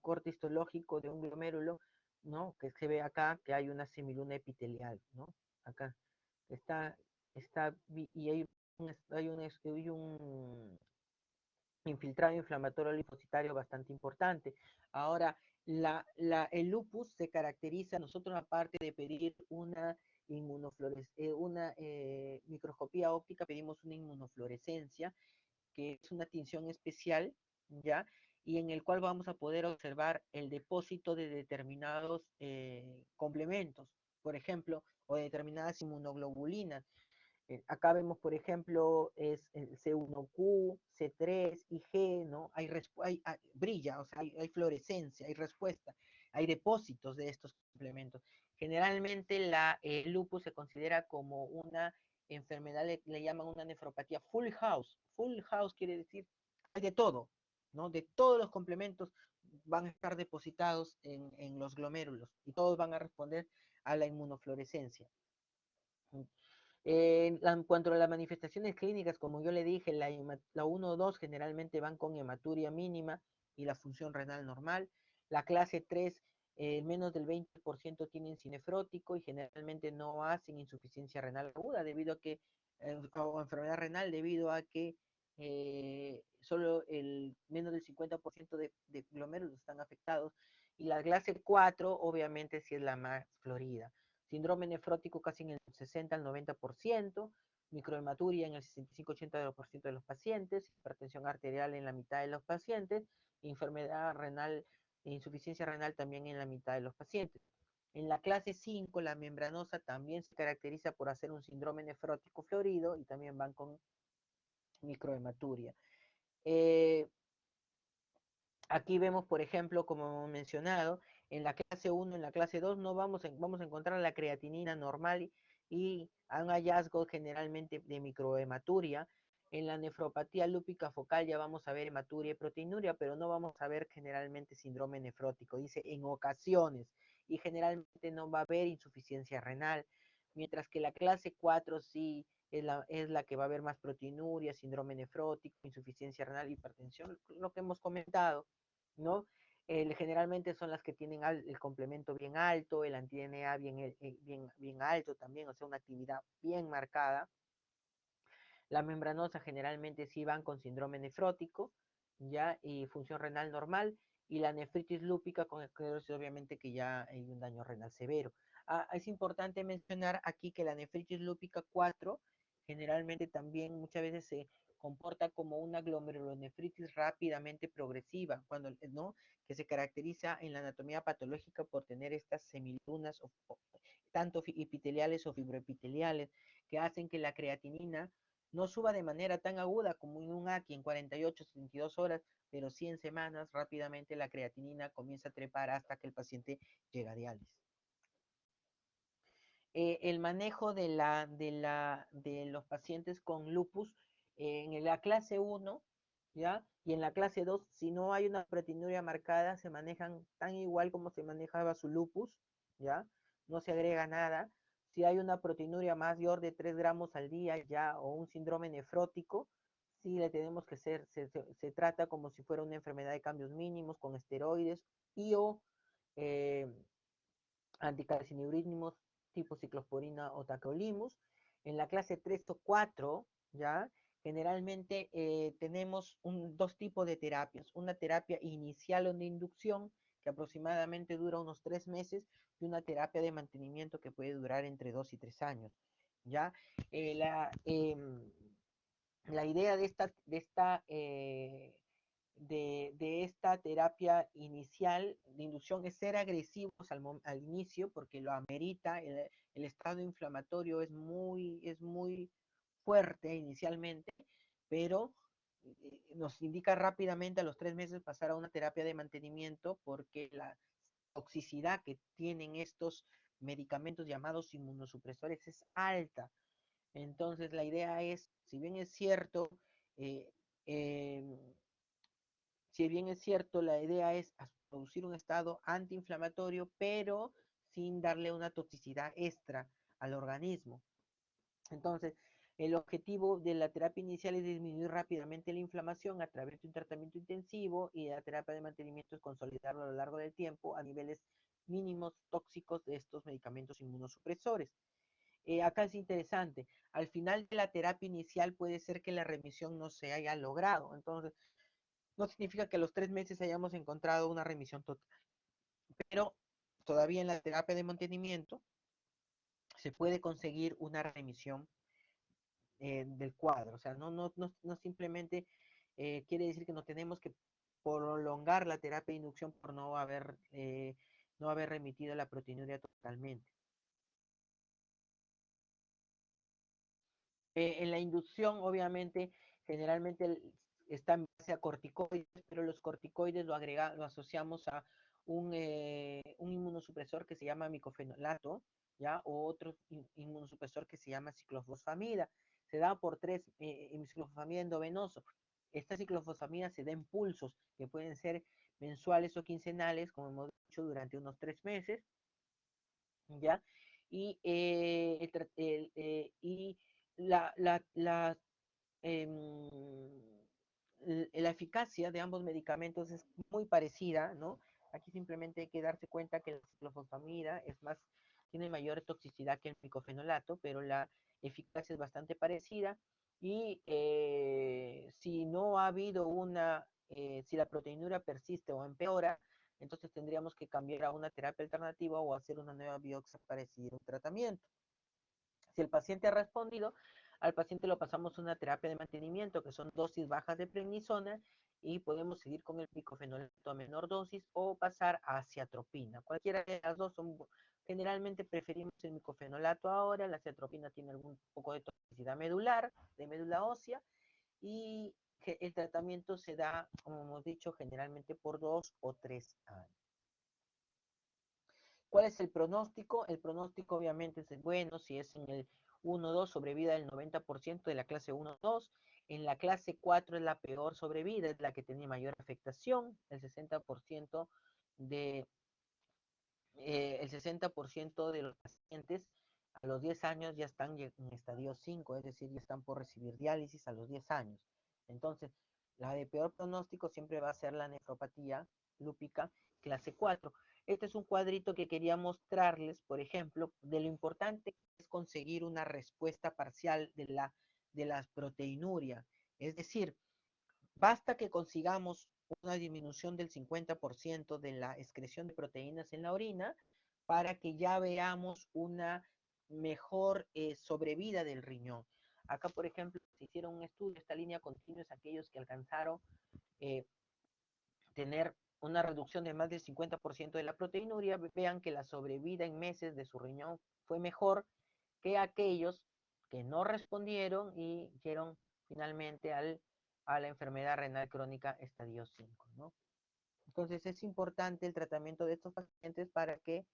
corte histológico de un glomérulo, ¿no? Que se ve acá que hay una semiluna epitelial, ¿no? Acá está, y hay un infiltrado inflamatorio linfocitario bastante importante. Ahora, el lupus se caracteriza, nosotros aparte de pedir una microscopía óptica, pedimos una inmunofluorescencia, que es una tinción especial, ¿ya? Y en el cual vamos a poder observar el depósito de determinados complementos, por ejemplo, o de determinadas inmunoglobulinas. Acá vemos, por ejemplo, es el C1Q, C3 y G, ¿no? Brilla, o sea, hay fluorescencia, hay respuesta, hay depósitos de estos complementos. Generalmente el lupus se considera como una enfermedad, le llaman una nefropatía full house. Full house quiere decir, hay de todo, ¿no? De todos los complementos van a estar depositados en los glomérulos y todos van a responder a la inmunofluorescencia. En cuanto a las manifestaciones clínicas, como yo le dije, la 1 o 2 generalmente van con hematuria mínima y la función renal normal. La clase 3, menos del 20% tienen cinefrótico y generalmente no hacen insuficiencia renal aguda debido a que, o enfermedad renal debido a que solo el menos del 50% de glomérulos están afectados. Y la clase 4 obviamente sí es la más florida. Síndrome nefrótico casi en el 60 al 90%, microhematuria en el 65-80% de los pacientes, hipertensión arterial en la mitad de los pacientes, enfermedad renal, insuficiencia renal también en la mitad de los pacientes. En la clase 5, la membranosa también se caracteriza por hacer un síndrome nefrótico florido y también van con microhematuria. Aquí vemos, por ejemplo, como hemos mencionado, en la clase 1, en la clase 2, no vamos a encontrar la creatinina normal y un hallazgo generalmente de microhematuria. En la nefropatía lúpica focal ya vamos a ver hematuria y proteinuria, pero no vamos a ver generalmente síndrome nefrótico. Dice en ocasiones, y generalmente no va a haber insuficiencia renal, mientras que la clase 4 sí es la que va a haber más proteinuria, síndrome nefrótico, insuficiencia renal, hipertensión, lo que hemos comentado, ¿no? Generalmente son las que tienen el complemento bien alto, el anti-DNA bien alto también, o sea, una actividad bien marcada. La membranosa generalmente sí van con síndrome nefrótico, ¿ya? Y función renal normal, y la nefritis lúpica con esclerosis, obviamente que ya hay un daño renal severo. Es importante mencionar aquí que la nefritis lúpica 4 generalmente también muchas veces se comporta como una glomerulonefritis rápidamente progresiva, cuando, ¿no? Que se caracteriza en la anatomía patológica por tener estas semilunas, tanto epiteliales o fibroepiteliales, que hacen que la creatinina no suba de manera tan aguda como en un AQI en 48, 72 horas, pero sí en semanas rápidamente la creatinina comienza a trepar hasta que el paciente llega a diálisis. El manejo de los pacientes con lupus en la clase 1, ¿ya? Y en la clase 2, si no hay una proteinuria marcada, se manejan tan igual como se manejaba su lupus, ¿ya? No se agrega nada. Si hay una proteinuria mayor de 3 gramos al día ya o un síndrome nefrótico, sí le tenemos que se trata como si fuera una enfermedad de cambios mínimos con esteroides y o eh, anticalcineurídimos tipo ciclosporina o tacrolimus. En la clase 3 o 4, ¿ya? Generalmente tenemos dos tipos de terapias. Una terapia inicial o de inducción, que aproximadamente dura unos 3 meses, y una terapia de mantenimiento que puede durar entre 2 y 3 años. ¿Ya? La idea de esta terapia inicial de inducción es ser agresivos al inicio porque lo amerita, el estado inflamatorio es muy fuerte inicialmente, pero nos indica rápidamente a los 3 meses pasar a una terapia de mantenimiento porque la toxicidad que tienen estos medicamentos llamados inmunosupresores es alta. Entonces la idea es, si bien es cierto, eh, eh, si bien es cierto, la idea es producir un estado antiinflamatorio, pero sin darle una toxicidad extra al organismo. Entonces, el objetivo de la terapia inicial es disminuir rápidamente la inflamación a través de un tratamiento intensivo y la terapia de mantenimiento es consolidarlo a lo largo del tiempo a niveles mínimos tóxicos de estos medicamentos inmunosupresores. Acá es interesante, al final de la terapia inicial puede ser que la remisión no se haya logrado, entonces no significa que a los 3 meses hayamos encontrado una remisión total, pero todavía en la terapia de mantenimiento se puede conseguir una remisión del cuadro. O sea, no simplemente quiere decir que no tenemos que prolongar la terapia de inducción por no haber remitido la proteinuria totalmente. En la inducción, obviamente, generalmente está en base a corticoides, pero los corticoides lo asociamos a un inmunosupresor que se llama micofenolato, ¿ya? O otro inmunosupresor que se llama ciclofosfamida. Se da por ciclofosfamida endovenoso. Esta ciclofosfamida se da en pulsos, que pueden ser mensuales o quincenales, como hemos dicho, durante unos 3 meses, ¿ya? Y, la, la, la, em, la eficacia de ambos medicamentos es muy parecida, ¿no? Aquí simplemente hay que darse cuenta que la ciclofosfamida tiene mayor toxicidad que el micofenolato, pero la eficacia es bastante parecida y si no ha habido si la proteinura persiste o empeora, entonces tendríamos que cambiar a una terapia alternativa o hacer una nueva biopsia para decidir un tratamiento. Si el paciente ha respondido, al paciente lo pasamos a una terapia de mantenimiento, que son dosis bajas de prednisona, y podemos seguir con el picofenolato a menor dosis o pasar a ciatropina. Cualquiera de las dos generalmente preferimos el micofenolato ahora, la ciatropina tiene algún poco de toxicidad medular, de médula ósea, y el tratamiento se da, como hemos dicho, generalmente por 2 o 3 años. ¿Cuál es el pronóstico? El pronóstico obviamente es bueno si es en el 1-2 sobrevida del 90% de la clase 1-2. En la clase 4 es la peor sobrevida, es la que tiene mayor afectación. El 60% de los pacientes a los 10 años ya están en estadio 5, es decir, ya están por recibir diálisis a los 10 años. Entonces, la de peor pronóstico siempre va a ser la nefropatía lúpica clase 4. Este es un cuadrito que quería mostrarles, por ejemplo, de lo importante que es conseguir una respuesta parcial de la proteinuria. Es decir, basta que consigamos una disminución del 50% de la excreción de proteínas en la orina para que ya veamos una mejor sobrevida del riñón. Acá, por ejemplo, se hicieron un estudio, esta línea continua es aquellos que alcanzaron eh, tener una reducción de más del 50% de la proteinuria, vean que la sobrevida en meses de su riñón fue mejor que aquellos que no respondieron y llegaron finalmente a la enfermedad renal crónica estadio 5, ¿no? Entonces es importante el tratamiento de estos pacientes para que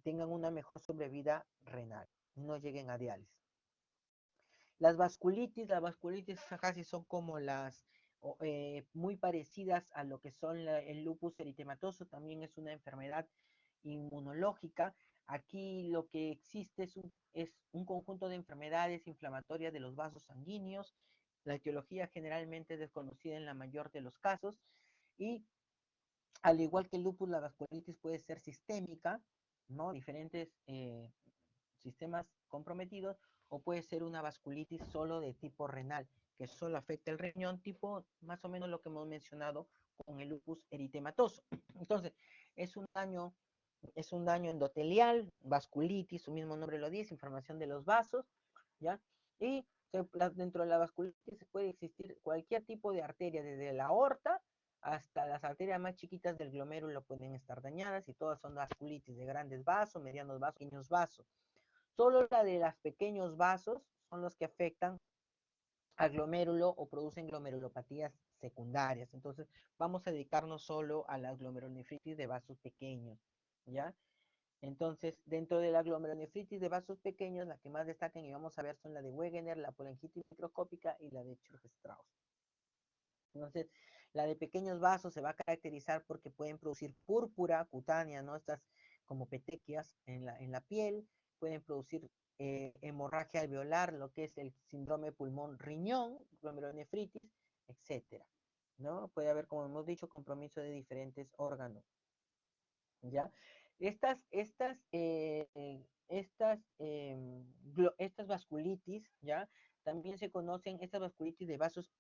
tengan una mejor sobrevida renal y no lleguen a diálisis. Las vasculitis casi son como muy parecidas a lo que son el lupus eritematoso, también es una enfermedad inmunológica. Aquí lo que existe es un conjunto de enfermedades inflamatorias de los vasos sanguíneos. La etiología generalmente es desconocida en la mayor de los casos y Al igual que el lupus, la vasculitis puede ser sistémica, ¿no? Diferentes sistemas comprometidos, o puede ser una vasculitis solo de tipo renal, que solo afecta el riñón, tipo más o menos lo que hemos mencionado con el lupus eritematoso. Entonces, es un daño, es un daño endotelial, vasculitis, su mismo nombre lo dice, inflamación de los vasos, ¿ya? Y dentro de la vasculitis puede existir cualquier tipo de arteria, desde la aorta hasta las arterias más chiquitas del glomérulo pueden estar dañadas, y todas son vasculitis de grandes vasos, medianos vasos, pequeños vasos. Solo la de los pequeños vasos son los que afectan al glomérulo o producen glomerulopatías secundarias. Entonces, vamos a dedicarnos solo a la glomerulonefritis de vasos pequeños, ¿ya? Entonces, dentro de la glomerulonefritis de vasos pequeños, las que más destacan y vamos a ver son la de Wegener, la polengitis microscópica y la de Church-Strauss. Entonces, la de pequeños vasos se va a caracterizar porque pueden producir púrpura cutánea, ¿no? Estas como petequias en la piel, pueden producir hemorragia alveolar, lo que es el síndrome pulmón-riñón, glomerulonefritis, etcétera, ¿no? Puede haber, como hemos dicho, compromiso de diferentes órganos, ¿ya? Estas vasculitis, ¿ya? También se conocen, estas vasculitis de vasos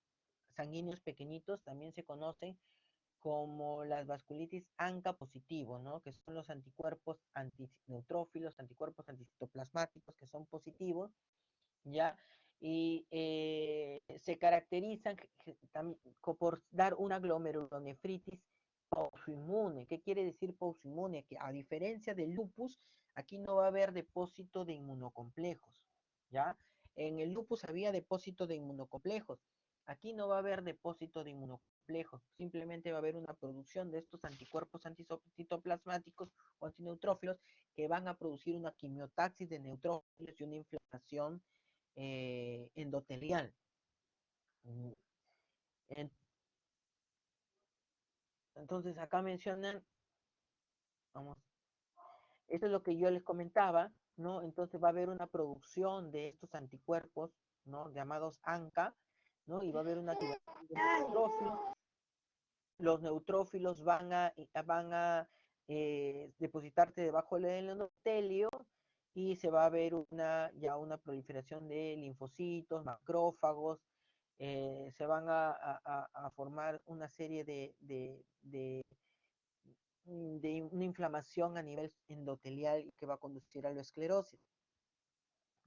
sanguíneos pequeñitos, también se conocen como las vasculitis ANCA positivo, ¿no? Que son los anticuerpos antineutrófilos, anticuerpos anticitoplasmáticos que son positivos, ¿ya? Y se caracterizan por dar una glomerulonefritis pausoinmune. ¿Qué quiere decir pausoinmune? Que a diferencia del lupus, aquí no va a haber depósito de inmunocomplejos, ¿ya? En el lupus había depósito de inmunocomplejos. Aquí no va a haber depósito de inmunocomplejos, simplemente va a haber una producción de estos anticuerpos anticitoplasmáticos o antineutrófilos que van a producir una quimiotaxis de neutrófilos y una inflamación endotelial. Entonces acá mencionan, vamos, esto es lo que yo les comentaba, ¿no? Entonces va a haber una producción de estos anticuerpos, ¿no? Llamados ANCA, ¿no? Y va a haber una activación de neutrófilos. Los neutrófilos van a depositarse debajo del endotelio, y se va a ver ya una proliferación de linfocitos, macrófagos, se van a formar una serie de una inflamación a nivel endotelial que va a conducir a la esclerosis.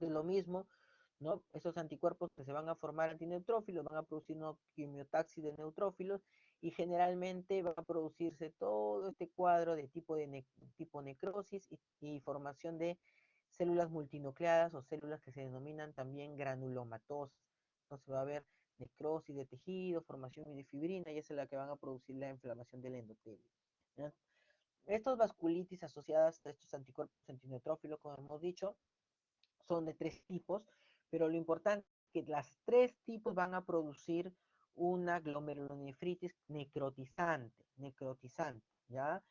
Es lo mismo, ¿no? Esos anticuerpos que se van a formar antineutrófilos van a producir una quimiotaxis de neutrófilos, y generalmente va a producirse todo este cuadro de tipo necrosis y formación de células multinucleadas o células que se denominan también granulomatosas. Entonces va a haber necrosis de tejido, formación de fibrina, y esa es la que van a producir la inflamación del endotelio, ¿ya? Estas vasculitis asociadas a estos anticuerpos antineutrófilos, como hemos dicho, son de tres tipos, pero lo importante es que las tres tipos van a producir una glomerulonefritis necrotizante, ¿ya?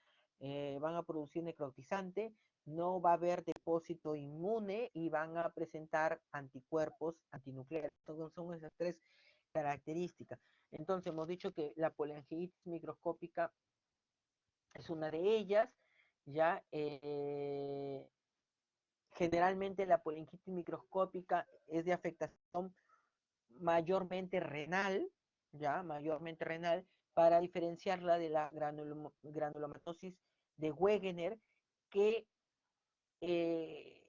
Van a producir necrotizante, no va a haber depósito inmune y van a presentar anticuerpos antinucleares. Entonces son esas tres características. Entonces hemos dicho que la polangitis microscópica es una de ellas, ¿ya? Generalmente la polinquitis microscópica es de afectación mayormente renal, ¿ya? Mayormente renal, para diferenciarla de la granulomatosis de Wegener, que eh,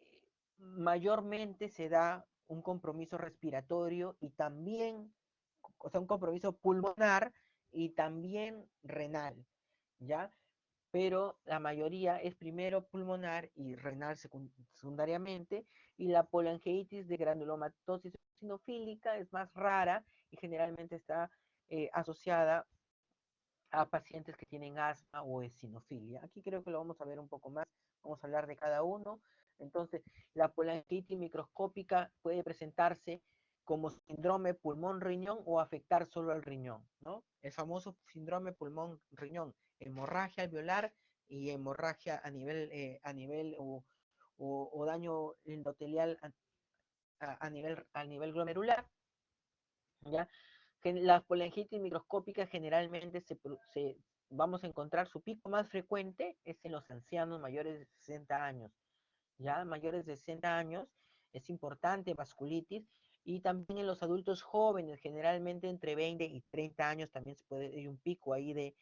mayormente se da un compromiso respiratorio y también, o sea, un compromiso pulmonar y también renal, ¿ya? Pero la mayoría es primero pulmonar y renal secundariamente, y la polangeitis de granulomatosis eosinofílica es más rara y generalmente está asociada a pacientes que tienen asma o eosinofilia. Aquí creo que lo vamos a ver un poco más, vamos a hablar de cada uno. Entonces, la polangeitis microscópica puede presentarse como síndrome pulmón-riñón o afectar solo al riñón, ¿no? El famoso síndrome pulmón-riñón, hemorragia alveolar y hemorragia a nivel o daño endotelial a nivel glomerular, ¿ya? La polangitis microscópica generalmente vamos a encontrar su pico más frecuente es en los ancianos mayores de 60 años. Ya mayores de 60 años es importante vasculitis, y también en los adultos jóvenes, generalmente entre 20 y 30 años también se puede hay un pico ahí de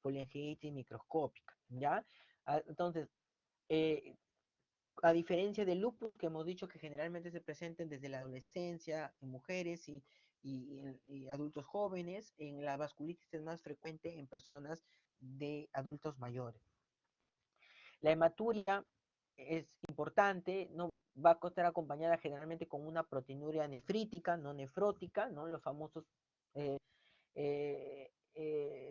poliangiitis microscópica, ¿ya? Entonces, eh, a diferencia del lupus, que hemos dicho que generalmente se presenten desde la adolescencia en mujeres y adultos jóvenes, en la vasculitis es más frecuente en personas de adultos mayores. La hematuria es importante, no va a estar acompañada generalmente con una proteinuria nefrítica, no nefrótica, ¿no? Los famosos eh,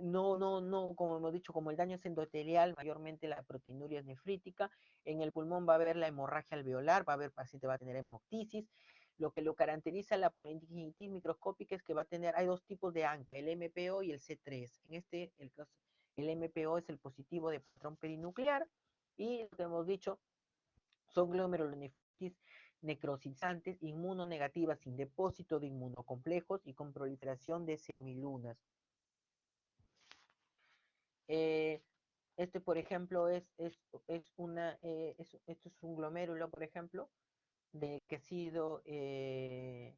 no, como hemos dicho, como el daño es endotelial, mayormente la proteinuria es nefrítica. En el pulmón va a haber la hemorragia alveolar, va a haber paciente va a tener hemoptisis. Lo que lo caracteriza la meningitis microscópica es que va a tener, hay dos tipos de ANCA, el MPO y el C3. En este, el MPO es el positivo de patrón perinuclear, y lo que hemos dicho son glomerulonefritis necrosizantes, inmunonegativas sin depósito de inmunocomplejos y con proliferación de semilunas. Eh, por ejemplo, esto es un glomérulo, por ejemplo, que ha sido, que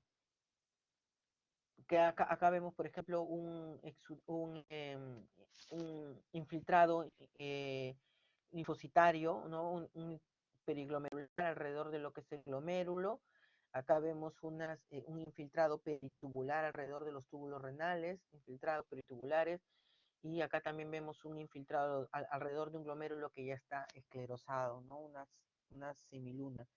acá vemos, por ejemplo, un infiltrado linfocitario, ¿no? Un periglomerular alrededor de lo que es el glomérulo. Acá vemos un infiltrado peritubular alrededor de los túbulos renales, infiltrados peritubulares, y acá también vemos un infiltrado alrededor de un glomérulo que ya está esclerosado, ¿no? Unas semilunas.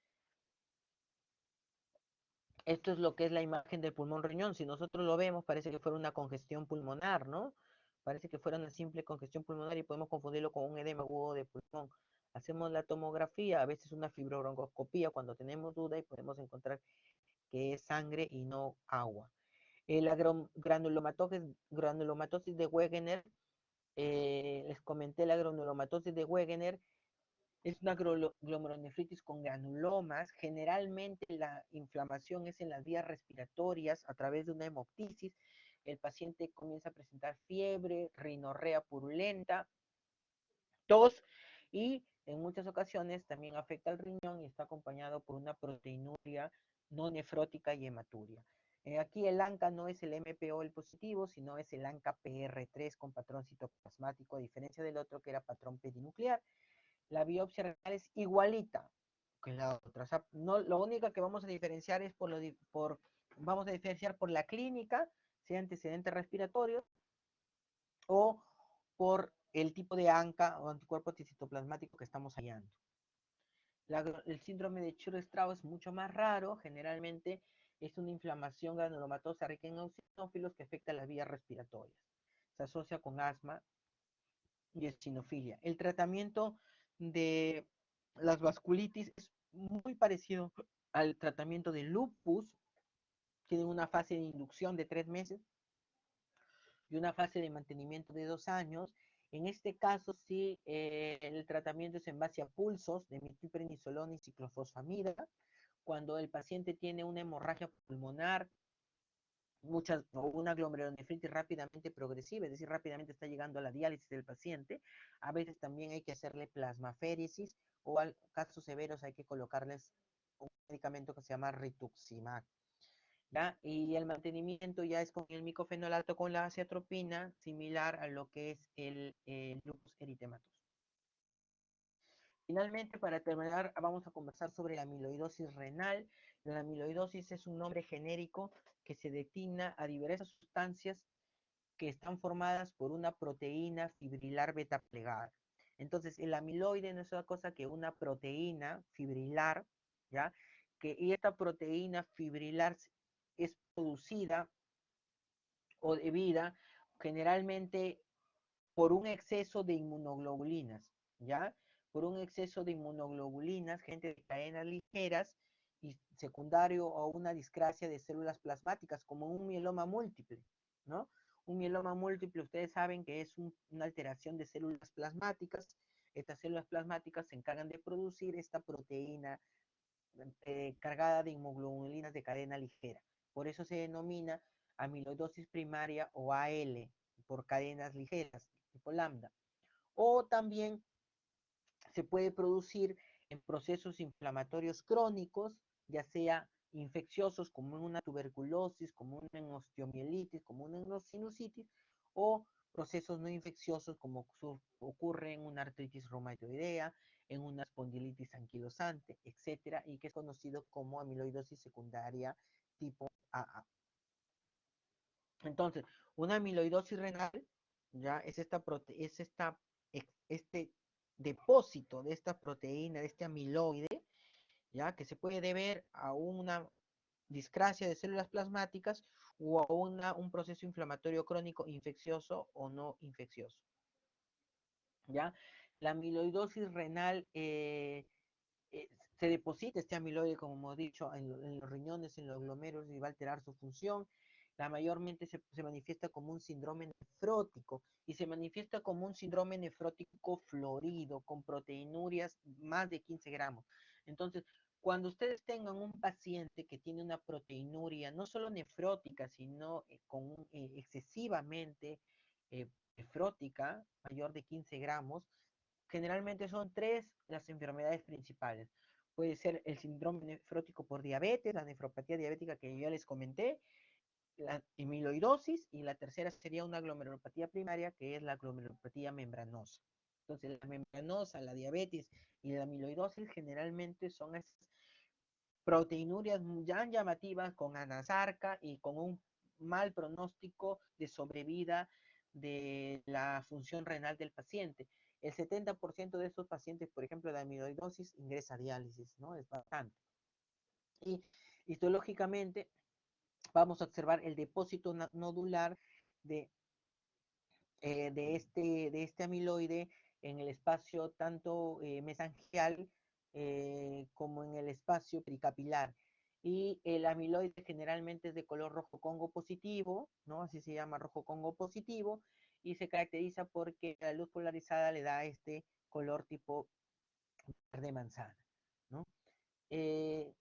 Esto es lo que es la imagen del pulmón riñón. Si nosotros lo vemos, parece que fuera una congestión pulmonar, ¿no? Parece que fuera una simple congestión pulmonar y podemos confundirlo con un edema agudo de pulmón. Hacemos la tomografía, a veces una fibrobroncoscopía cuando tenemos duda, y podemos encontrar que es sangre y no agua. La granulomatosis de Wegener, les comenté la granulomatosis de Wegener, es una glomerulonefritis con granulomas. Generalmente la inflamación es en las vías respiratorias a través de una hemoptisis. El paciente comienza a presentar fiebre, rinorrea purulenta, tos, y en muchas ocasiones también afecta al riñón y está acompañado por una proteinuria no nefrótica y hematuria. Aquí el ANCA no es el MPO el positivo, sino es el ANCA-PR3 con patrón citoplasmático, a diferencia del otro que era patrón perinuclear. La biopsia renal es igualita que la otra. O sea, no, lo único que vamos a diferenciar es vamos a diferenciar por la clínica, si hay antecedentes respiratorios, o por el tipo de ANCA o anticuerpo anticitoplasmático que estamos hallando. El síndrome de Church-Strauss es mucho más raro, generalmente es una inflamación granulomatosa rica en eosinófilos que afecta las vías respiratorias. Se asocia con asma y eosinofilia. El tratamiento de las vasculitis es muy parecido al tratamiento del lupus. Tienen una fase de inducción de 3 meses y una fase de mantenimiento de 2 años. En este caso, sí, el tratamiento es en base a pulsos de metilprednisolona y ciclofosfamida. Cuando el paciente tiene una hemorragia pulmonar, o una glomerulonefritis rápidamente progresiva, es decir, rápidamente está llegando a la diálisis del paciente, a veces también hay que hacerle plasmaféresis, o en casos severos hay que colocarles un medicamento que se llama rituximab, ¿ya? Y el mantenimiento ya es con el micofenolato con la aciatropina, similar a lo que es el lupus eritematoso. Finalmente, para terminar, vamos a conversar sobre la amiloidosis renal. La amiloidosis es un nombre genérico que se designa a diversas sustancias que están formadas por una proteína fibrilar beta plegada. Entonces, el amiloide no es otra cosa que una proteína fibrilar, ¿ya? Y esta proteína fibrilar es producida o debida generalmente por un exceso de inmunoglobulinas, ¿ya? Por un exceso de inmunoglobulinas, gente de cadenas ligeras, y secundario a una discrasia de células plasmáticas, como un mieloma múltiple, ¿no? Un mieloma múltiple, ustedes saben que es una alteración de células plasmáticas. Estas células plasmáticas se encargan de producir esta proteína cargada de inmunoglobulinas de cadena ligera. Por eso se denomina amiloidosis primaria o AL, por cadenas ligeras, tipo lambda. O también se puede producir en procesos inflamatorios crónicos, ya sea infecciosos como en una tuberculosis, como en osteomielitis, como en sinusitis, o procesos no infecciosos como ocurre en una artritis reumatoidea, en una espondilitis anquilosante, etcétera, y que es conocido como amiloidosis secundaria tipo AA. Entonces, una amiloidosis renal ya este depósito de esta proteína, de este amiloide, ya que se puede deber a una discrasia de células plasmáticas o a un proceso inflamatorio crónico infeccioso o no infeccioso. ¿Ya? La amiloidosis renal eh, se deposita este amiloide, como hemos dicho, en los riñones, en los glomérulos y va a alterar su función. La mayormente se manifiesta como un síndrome nefrótico y se manifiesta como un síndrome nefrótico florido con proteinurias más de 15 gramos. Entonces, cuando ustedes tengan un paciente que tiene una proteinuria no solo nefrótica, sino excesivamente nefrótica, mayor de 15 gramos, generalmente son tres las enfermedades principales. Puede ser el síndrome nefrótico por diabetes, la nefropatía diabética que ya les comenté, la amiloidosis, y la tercera sería una glomerulopatía primaria, que es la glomerulopatía membranosa. Entonces, la membranosa, la diabetes y la amiloidosis generalmente son esas proteinurias ya llamativas con anasarca y con un mal pronóstico de sobrevida de la función renal del paciente. El 70% de estos pacientes, por ejemplo, de amiloidosis, ingresa a diálisis, ¿no? Es bastante. Y histológicamente vamos a observar el depósito nodular de, de este amiloide en el espacio tanto mesangial como en el espacio pericapilar. Y el amiloide generalmente es de color rojo congo positivo, ¿no? Así se llama, rojo congo positivo, y se caracteriza porque la luz polarizada le da este color tipo verde manzana, ¿no? Eh,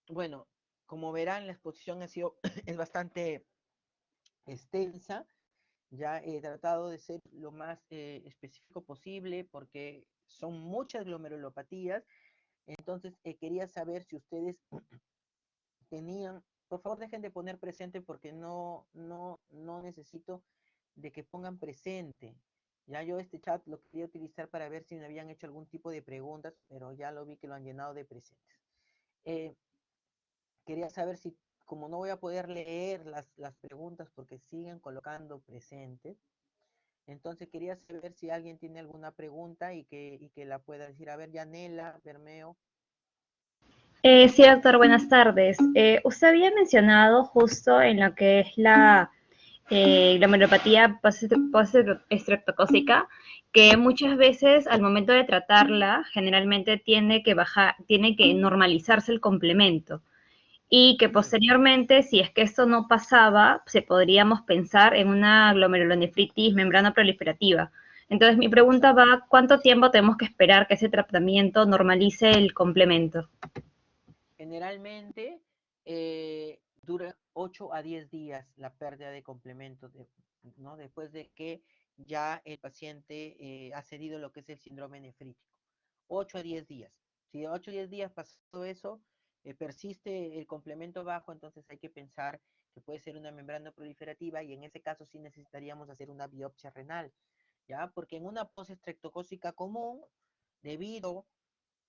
bueno, como verán, la exposición ha sido, es bastante extensa. Ya he tratado de ser lo más específico posible porque son muchas glomerulopatías. Entonces, quería saber si ustedes tenían, por favor dejen de poner presente porque no necesito de que pongan presente. Ya yo este chat lo quería utilizar para ver si me habían hecho algún tipo de preguntas, pero ya lo vi que lo han llenado de presentes. Eh, Quería saber si, como no voy a poder leer las preguntas porque siguen colocando presentes, entonces quería saber si alguien tiene alguna pregunta y que la pueda decir. A ver, Yanela, Bermeo. Sí, doctor, buenas tardes. Usted había mencionado justo en lo que es la glomerulopatía postestreptocócica, que muchas veces al momento de tratarla, generalmente tiene que normalizarse el complemento. Y que Sí. posteriormente, si es que esto no pasaba, se podríamos pensar en una glomerulonefritis membrana proliferativa. Entonces, mi pregunta va, ¿cuánto tiempo tenemos que esperar que ese tratamiento normalice el complemento? Generalmente dura 8 a 10 días la pérdida de complemento, ¿no? Después de que ya el paciente ha cedido lo que es el síndrome nefrítico. 8 a 10 días. Si de 8 a 10 días pasó eso, persiste el complemento bajo, entonces hay que pensar que puede ser una membrana proliferativa y en ese caso sí necesitaríamos hacer una biopsia renal, ¿ya? Porque en una postestreptocócica común, debido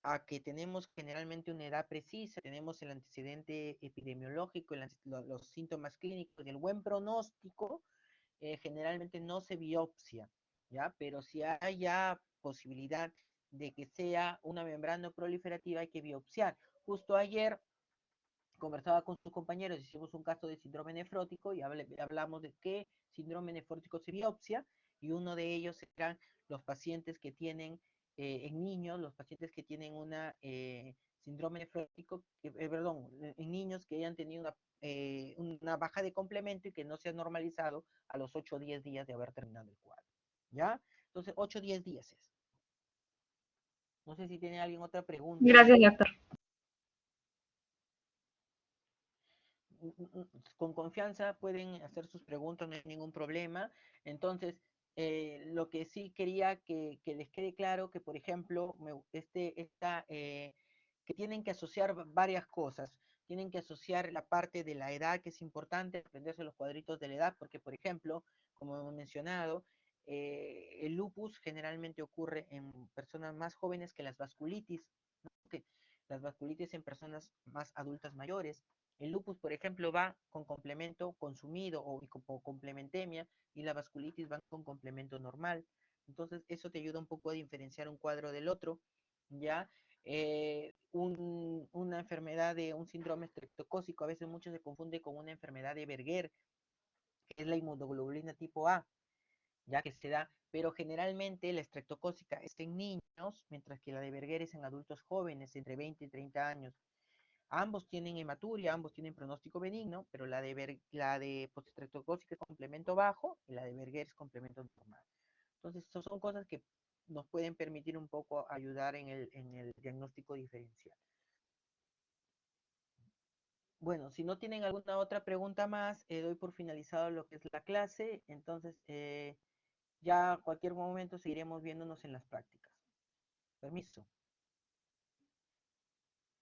a que tenemos generalmente una edad precisa, tenemos el antecedente epidemiológico, los síntomas clínicos y el buen pronóstico, generalmente no se biopsia, ¿ya? Pero si hay ya posibilidad de que sea una membrana proliferativa, hay que biopsiar. Justo ayer conversaba con sus compañeros, hicimos un caso de síndrome nefrótico y hablamos de qué síndrome nefrótico se biopsia, y uno de ellos eran los pacientes que tienen en niños, los pacientes que tienen una síndrome nefrótico, perdón, en niños que hayan tenido una baja de complemento y que no se ha normalizado a los 8 o 10 días de haber terminado el cuadro. ¿Ya? Entonces, 8 o 10 días es. No sé si tiene alguien otra pregunta. Gracias, doctor. con confianza pueden hacer sus preguntas, no hay ningún problema. Entonces, lo que sí quería que les quede claro que, por ejemplo, que tienen que asociar varias cosas. Tienen que asociar la parte de la edad, que es importante, aprenderse los cuadritos de la edad, porque, por ejemplo, como hemos mencionado, el lupus generalmente ocurre en personas más jóvenes que las vasculitis, ¿no? Que las vasculitis en personas más adultas mayores. El lupus, por ejemplo, va con complemento consumido o complementemia, y la vasculitis va con complemento normal. Entonces, eso te ayuda un poco a diferenciar un cuadro del otro, ¿ya? Una enfermedad de un síndrome estreptocócico, a veces mucho se confunde con una enfermedad de Berger, que es la inmunoglobulina tipo A, ya que se da, pero generalmente la estreptocócica es en niños, mientras que la de Berger es en adultos jóvenes, entre 20 y 30 años. Ambos tienen hematuria, ambos tienen pronóstico benigno, pero la de postestreptocócica es complemento bajo y la de Berger es complemento normal. Entonces, son cosas que nos pueden permitir un poco ayudar en el diagnóstico diferencial. Bueno, si no tienen alguna otra pregunta más, doy por finalizado lo que es la clase. Entonces, ya a cualquier momento seguiremos viéndonos en las prácticas. Permiso.